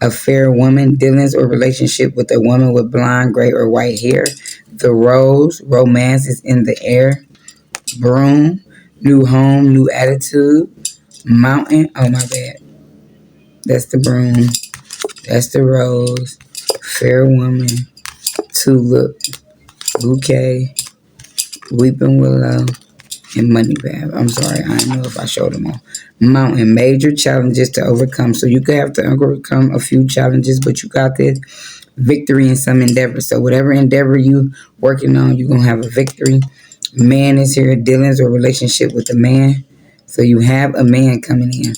A fair woman, dealings or relationship with a woman with blonde, gray, or white hair. The rose, romance is in the air. Broom, new home, new attitude. Mountain, oh my bad. That's the broom. That's the rose. Fair woman. Tulip, bouquet, weeping willow, and money grab. I'm sorry, I don't know if I showed them all. Mountain, major challenges to overcome. So you could have to overcome a few challenges, but you got this. Victory in some endeavor. So whatever endeavor you working on, you're gonna have a victory. Man is here, dealings or relationship with a man. So you have a man coming in.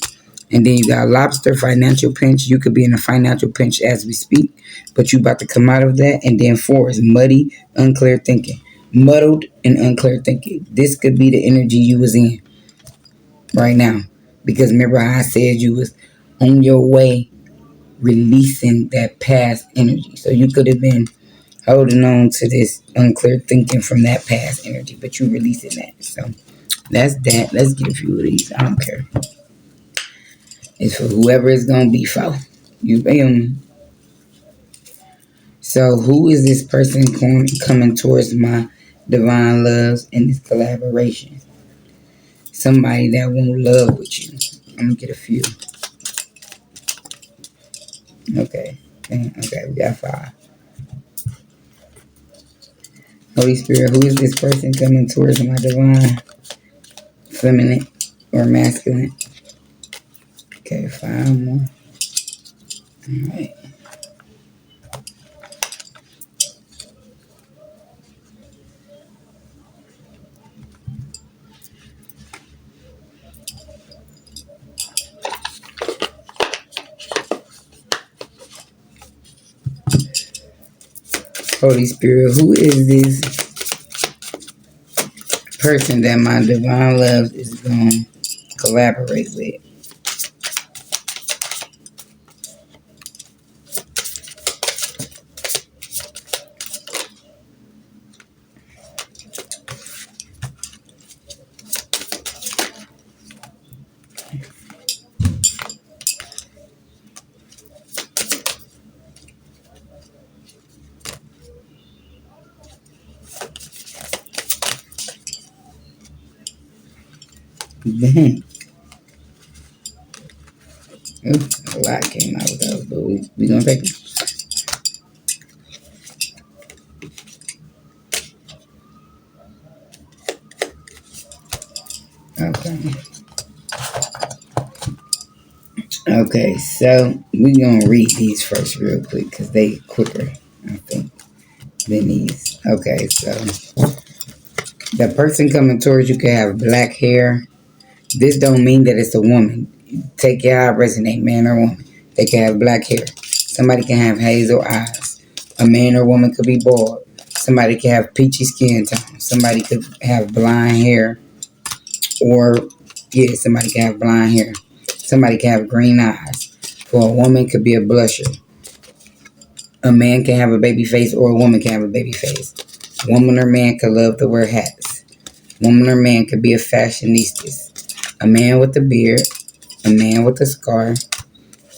And then you got lobster, financial pinch. You could be in a financial pinch as we speak, but you about to come out of that. And then 4 is muddy, unclear thinking. Muddled and unclear thinking. This could be the energy you was in right now. Because remember how I said you was on your way releasing that past energy. So you could have been holding on to this unclear thinking from that past energy, but you releasing that. So that's that. Let's get a few of these. I don't care. It's for whoever it's gonna be for. You feel me? So who is this person coming towards my divine loves in this collaboration? Somebody that won't love with you. I'm gonna get a few. Okay. Okay, we got 5. Holy Spirit, who is this person coming towards my divine feminine or masculine? Okay, 5 more. All right. Holy Spirit, who is this person that my divine love is going to collaborate with? Ooh, a lot came out of those, but we going to take them. Okay. Okay, so we going to read these first real quick because they quicker, I think, than these. Okay, so the person coming towards you can have black hair. This don't mean that it's a woman. Take your eye resonate, man or woman. They can have black hair. Somebody can have hazel eyes. A man or woman could be bald. Somebody can have peachy skin tone. Somebody could have blonde hair. Or, yeah, somebody can have blonde hair. Somebody can have green eyes. For a woman, could be a blusher. A man can have a baby face or a woman can have a baby face. Woman or man could love to wear hats. Woman or man could be a fashionista. A man with a beard. A man with a scar.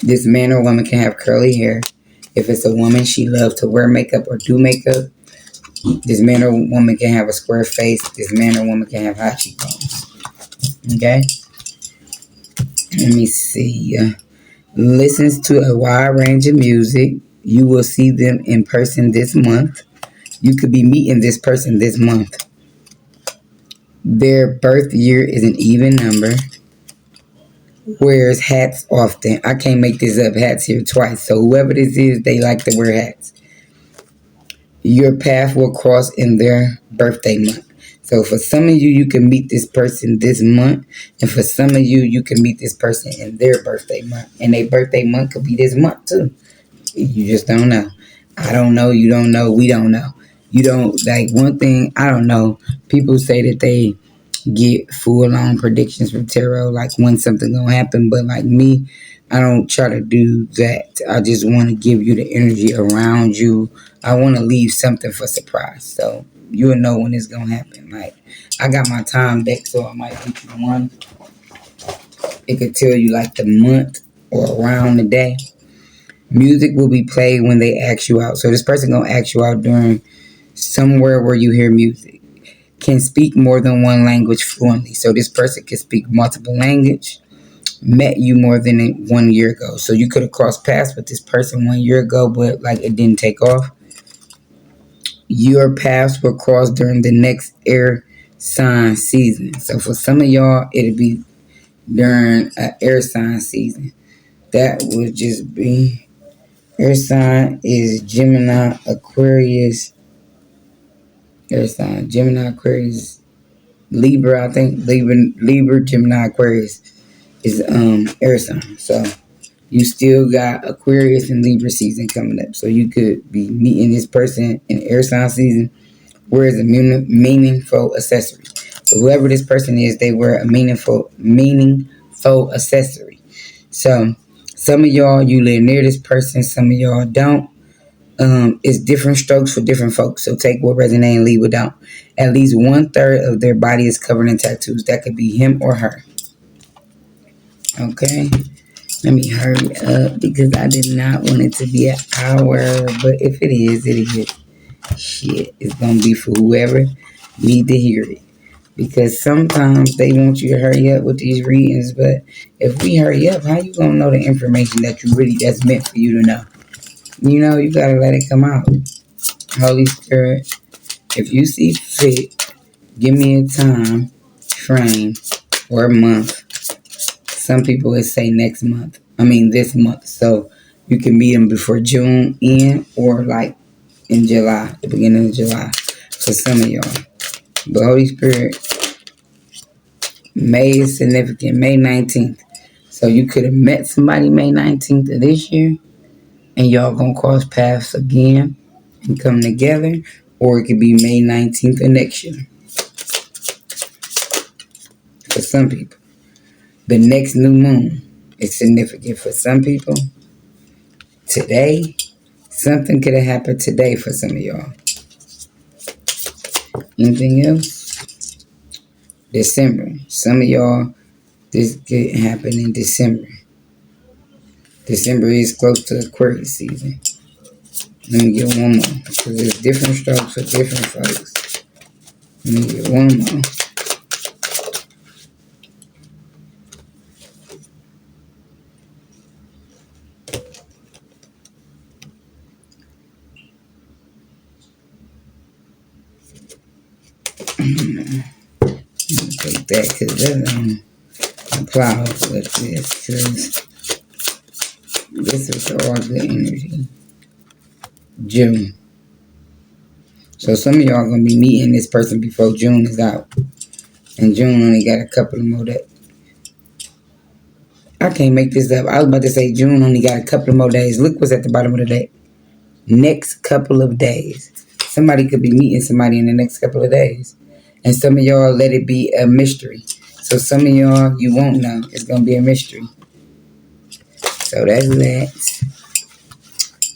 This man or woman can have curly hair. If it's a woman, she loves to wear makeup or do makeup. This man or woman can have a square face. This man or woman can have high cheekbones. Okay? Let me see. Listens to a wide range of music. You will see them in person this month. You could be meeting this person this month. Their birth year is an even number. Wears hats often. I can't make this up. Hats here twice. So whoever this is, they like to wear hats. Your path will cross in their birthday month. So for some of you, you can meet this person this month. And for some of you, you can meet this person in their birthday month. And their birthday month could be this month too. You just don't know. I don't know. You don't know. We don't know. You don't, like, one thing, I don't know. People say that they get full-on predictions from tarot, like when something gonna happen. But like me, I don't try to do that. I just want to give you the energy around you. I want to leave something for surprise. So you'll know when it's gonna happen. Like, I got my time deck, so I might get you one. It could tell you like the month or around the day. Music will be played when they ask you out. So this person gonna ask you out during somewhere where you hear music. Can speak more than one language fluently. So this person can speak multiple language. Met you more than 1 year ago. So you could have crossed paths with this person 1 year ago, but like it didn't take off. Your paths will cross during the next air sign season. So for some of y'all, it'll be during an air sign season. That would just be air sign is Gemini, Aquarius, air sign, Gemini, Aquarius, Libra, I think. Libra, Gemini, Aquarius is air sign. So you still got Aquarius and Libra season coming up. So you could be meeting this person in air sign season, wears a meaningful accessory. So whoever this person is, they wear a meaningful accessory. So some of y'all, you live near this person, some of y'all don't. It's different strokes for different folks. So take what resonate and leave what don't. At least 1/3 of their body is covered in tattoos. That could be him or her. Okay. Let me hurry up because I did not want it to be an hour. But if it is, it is. Shit, it's gonna be for whoever need to hear it. Because sometimes they want you to hurry up with these readings, but if we hurry up, how you gonna know the information that's meant for you to know? You know, you gotta let it come out. Holy Spirit, if you see fit, give me a time frame or a month. Some people would say next month. I mean this month. So you can meet them before June end or like in July, the beginning of July. For some of y'all. But Holy Spirit, May is significant. May 19th. So you could have met somebody May 19th of this year and y'all gonna cross paths again and come together. Or it could be May 19th of next year. For some people. The next new moon is significant for some people. Today, something could have happened today for some of y'all. Anything else? December. Some of y'all, this could happen in December. December is close to Aquarius season. Let me get one more. Because there's different strokes for different folks. Let me get one more. Take that because that don't apply with this. Because this is all good energy. June. So some of y'all gonna be meeting this person before June is out. And June only got a couple of more days. I can't make this up. I was about to say June only got a couple of more days. Look what's at the bottom of the day. Next couple of days. Somebody could be meeting somebody in the next couple of days. And some of y'all let it be a mystery. So some of y'all, you won't know. It's gonna be a mystery. So that's that.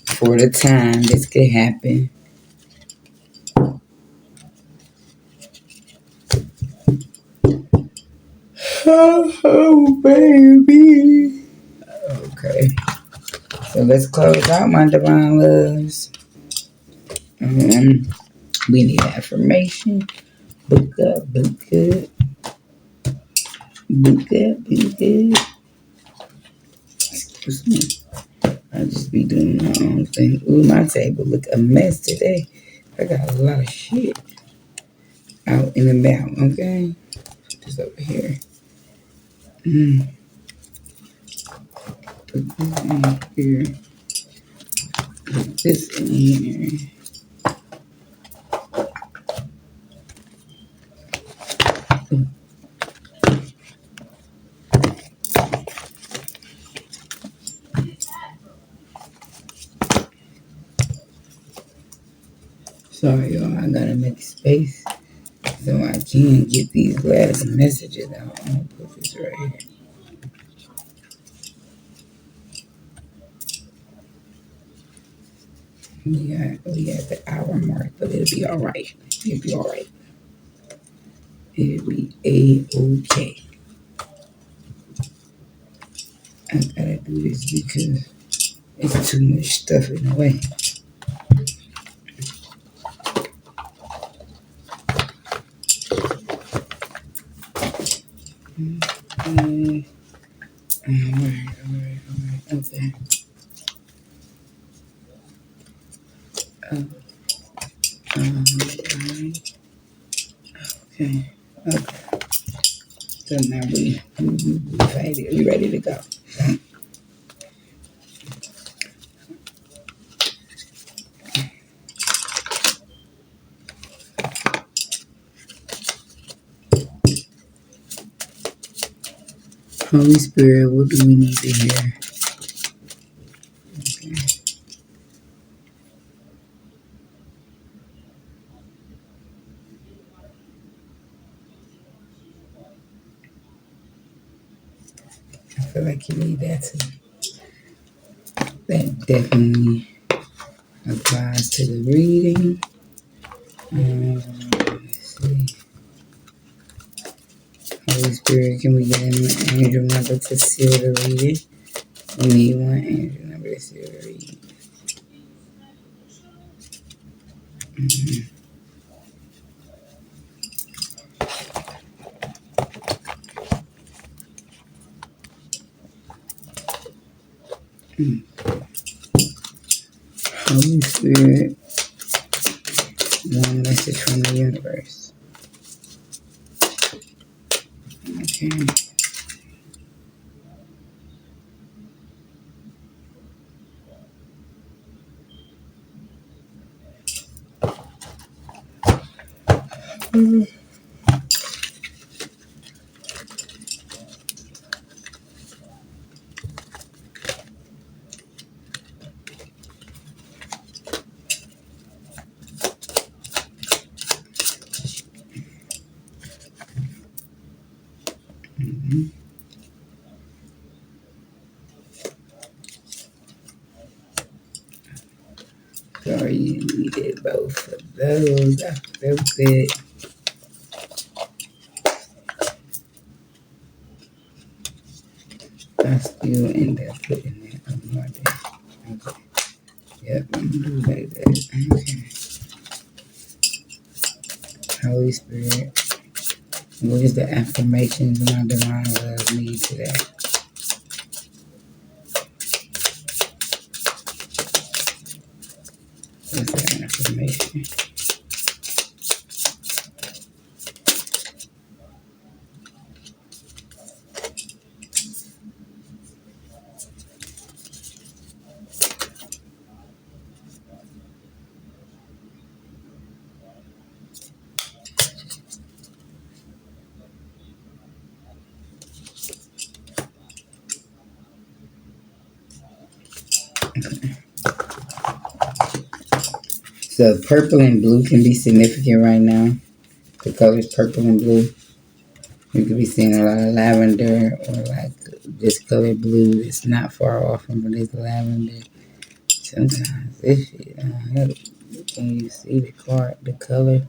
For the time this could happen. Oh, baby. Okay. So let's close out, my divine loves. We need affirmation. Book up, book good. Book up, book good. Excuse me. I just be doing my own thing. Ooh, my table look a mess today. I got a lot of shit out and about, okay? Put this over here. Put this in here. Put this in here. Sorry, y'all. I gotta make space so I can get these last messages out. I'm gonna put this right here. We got the hour mark, but it'll be all right. It'll be all right. It'll be A-okay. I gotta do this because it's too much stuff in the way. Alright. Okay. Alright. Okay. So now we ready to go. Holy Spirit, what do we need to hear? Okay. I feel like you need that too. That definitely applies to the reading. Let's see. Holy Spirit, can we get an angel number to seal the reading? We need one angel number to seal the reading. Holy Spirit, one message from the universe. Okay. Sorry, you needed both of those. I felt it. I still end up putting it on my desk. Okay. Yep, I'm gonna do like that. Okay. Holy Spirit, what is the affirmations my divine love need today? What's that affirmation? So purple and blue can be significant right now. The colors purple and blue. You could be seeing a lot of lavender or like this color blue. It's not far off from this lavender. Sometimes this shit, when you see the card, the color,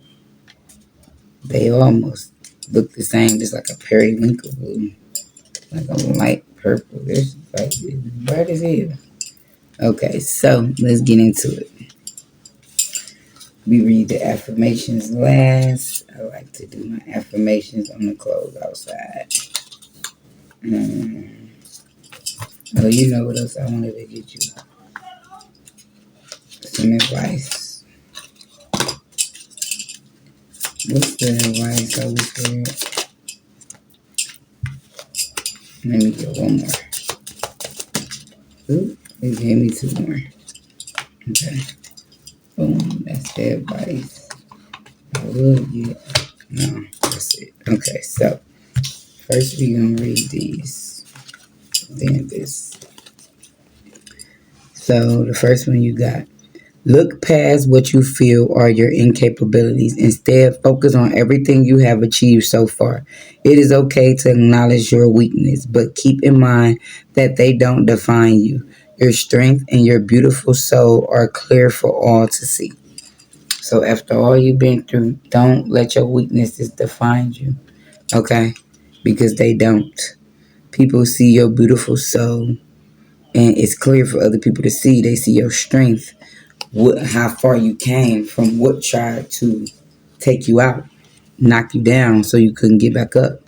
they almost look the same, just like a periwinkle blue, like a light purple. This like bright as hell. Okay, so let's get into it. We read the affirmations last. I like to do my affirmations on the clothes outside. Um, oh, you know what else I wanted to get you? Some advice. What's the advice, Holy Spirit? Let me get one more. Oop, they gave me two more. Okay. Boom, that's the advice. I will get. No, that's it. Okay, so first we're gonna read these. Then this. So the first one you got. Look past what you feel are your incapabilities. Instead, focus on everything you have achieved so far. It is okay to acknowledge your weakness, but keep in mind that they don't define you. Your strength and your beautiful soul are clear for all to see. So after all you've been through, don't let your weaknesses define you, okay? Because they don't. People see your beautiful soul, and it's clear for other people to see. They see your strength, how far you came from what tried to take you out, knock you down so you couldn't get back up.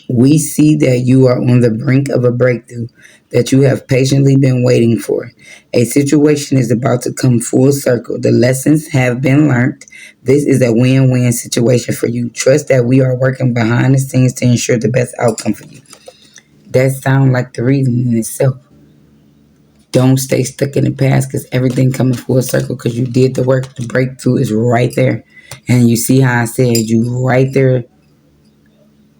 We see that you are on the brink of a breakthrough that you have patiently been waiting for. A situation is about to come full circle. The lessons have been learned. This is a win-win situation for you. Trust that we are working behind the scenes to ensure the best outcome for you. That sounds like the reason in itself. Don't stay stuck in the past because everything coming full circle because you did the work. The breakthrough is right there. And you see how I said you right there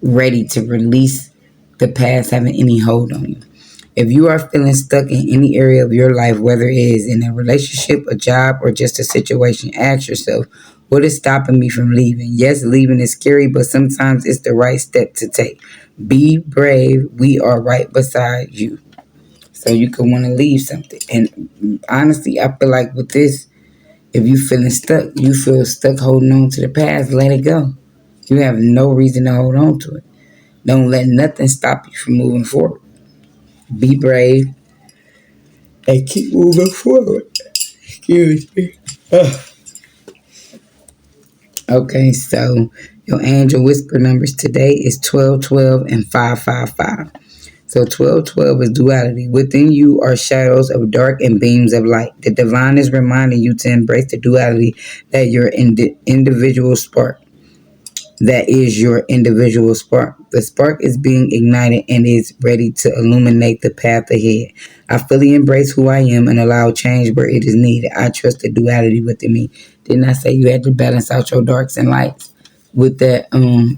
ready to release the past having any hold on you. If you are feeling stuck in any area of your life, whether it is in a relationship, a job, or just a situation, ask yourself, what is stopping me from leaving? Yes, leaving is scary, but sometimes it's the right step to take. Be brave. We are right beside you. So you can want to leave something. And honestly, I feel like with this, if you feeling stuck, you feel stuck holding on to the past, let it go. You have no reason to hold on to it. Don't let nothing stop you from moving forward. Be brave and keep moving forward. Excuse me. Okay, so your angel whisper numbers today is 12, 12, and 555. So 12, 12 is duality. Within you are shadows of dark and beams of light. The divine is reminding you to embrace the duality that your individual spark. That is your individual spark. The spark is being ignited and is ready to illuminate the path ahead. I fully embrace who I am and allow change where it is needed. I trust the duality within me. Didn't I say you had to balance out your darks and lights with that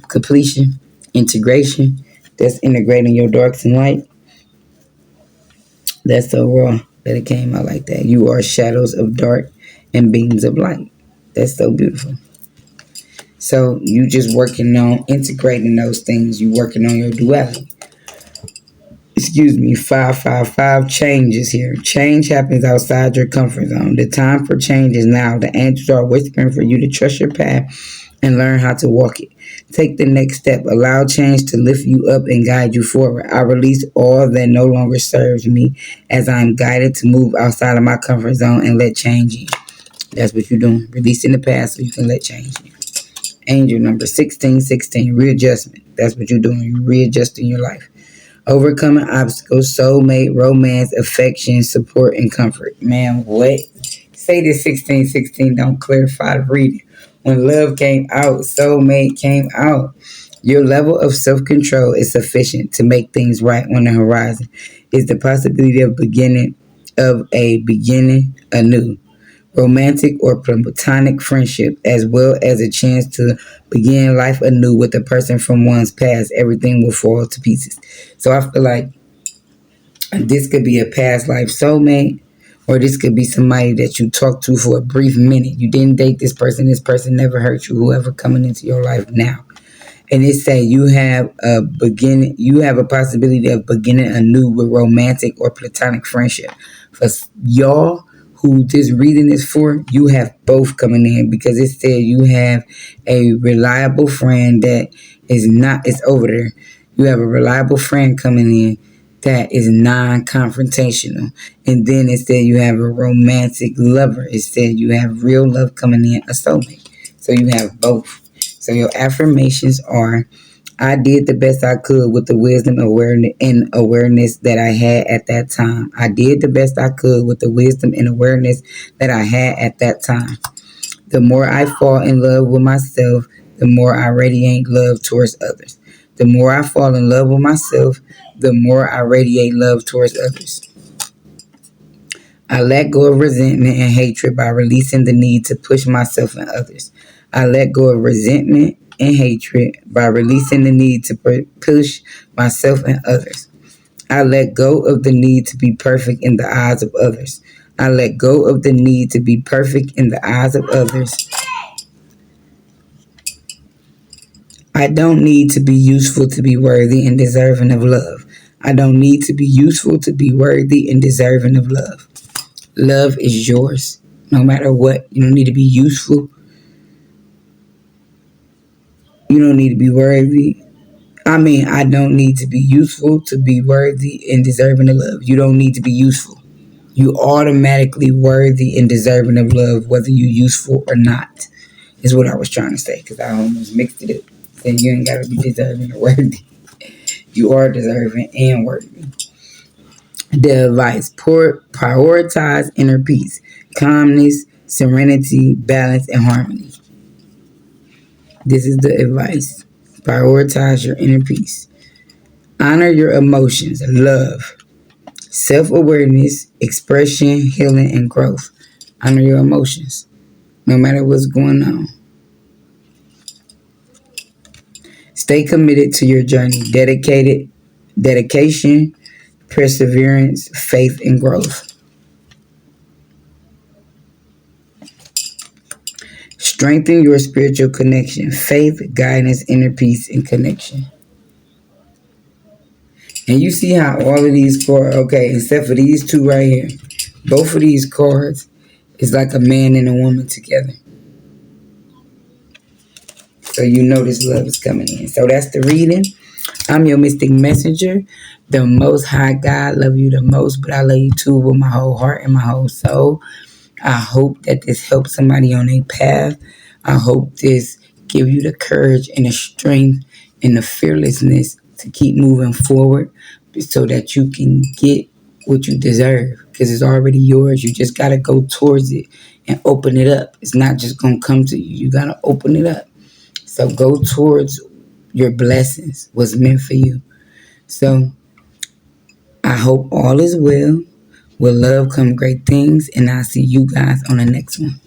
completion, integration? That's integrating your darks and light. That's so raw that it came out like that. You are shadows of dark and beams of light. That's so beautiful. So you just working on integrating those things. You working on your duality. Excuse me, 555 changes here. Change happens outside your comfort zone. The time for change is now. The angels are whispering for you to trust your path and learn how to walk it. Take the next step. Allow change to lift you up and guide you forward. I release all that no longer serves me as I am guided to move outside of my comfort zone and let change in. That's what you're doing. Releasing the past so you can let change in. Angel number 1616, readjustment. That's what you're doing. You're readjusting your life. Overcoming obstacles, soulmate, romance, affection, support, and comfort. Man, what? Say this 1616 don't clarify the reading. When love came out, soulmate came out. Your level of self-control is sufficient to make things right on the horizon. Is the possibility of a beginning anew, romantic or platonic friendship, as well as a chance to begin life anew with a person from one's past. Everything will fall to pieces. So I feel like this could be a past life soulmate, or this could be somebody that you talked to for a brief minute. You didn't date this person never hurt you, whoever coming into your life now. And it say you have a possibility of beginning anew with romantic or platonic friendship. For y'all who this reading is for, you have both coming in because it said you have a reliable friend that is over there. You have a reliable friend coming in that is non-confrontational. And then it said you have a romantic lover. It said you have real love coming in, a soulmate. So you have both. So your affirmations are, I did the best I could with the wisdom and awareness that I had at that time. I did the best I could with the wisdom and awareness that I had at that time. The more I fall in love with myself, the more I radiate love towards others. The more I fall in love with myself, the more I radiate love towards others. I let go of resentment and hatred by releasing the need to push myself and others. I let go of resentment and hatred by releasing the need to push myself and others. I let go of the need to be perfect in the eyes of others. I let go of the need to be perfect in the eyes of others. I don't need to be useful to be worthy and deserving of love. I don't need to be useful to be worthy and deserving of love. Love is yours, no matter what. You don't need to be useful. You don't need to be worthy. I don't need to be useful to be worthy and deserving of love. You don't need to be useful. You automatically worthy and deserving of love, whether you're useful or not, is what I was trying to say, because I almost mixed it up. Saying you ain't got to be deserving or worthy. You are deserving and worthy. The advice: prioritize inner peace, calmness, serenity, balance, and harmony. This is the advice. Prioritize your inner peace. Honor your emotions, love, self awareness, expression, healing, and growth. Honor your emotions, no matter what's going on. Stay committed to your journey. Dedication, perseverance, faith, and growth. Strengthen your spiritual connection. Faith, guidance, inner peace, and connection. And you see how all of these cards, okay, except for these two right here, both of these cards is like a man and a woman together. So you know this love is coming in. So that's the reading. I'm your mystic messenger. The most high God love you the most, but I love you too with my whole heart and my whole soul. I hope that this helps somebody on their path. I hope this give you the courage and the strength and the fearlessness to keep moving forward so that you can get what you deserve, because it's already yours. You just got to go towards it and open it up. It's not just going to come to you. You got to open it up. So go towards your blessings, what's meant for you. So I hope all is well. With love come great things, and I'll see you guys on the next one.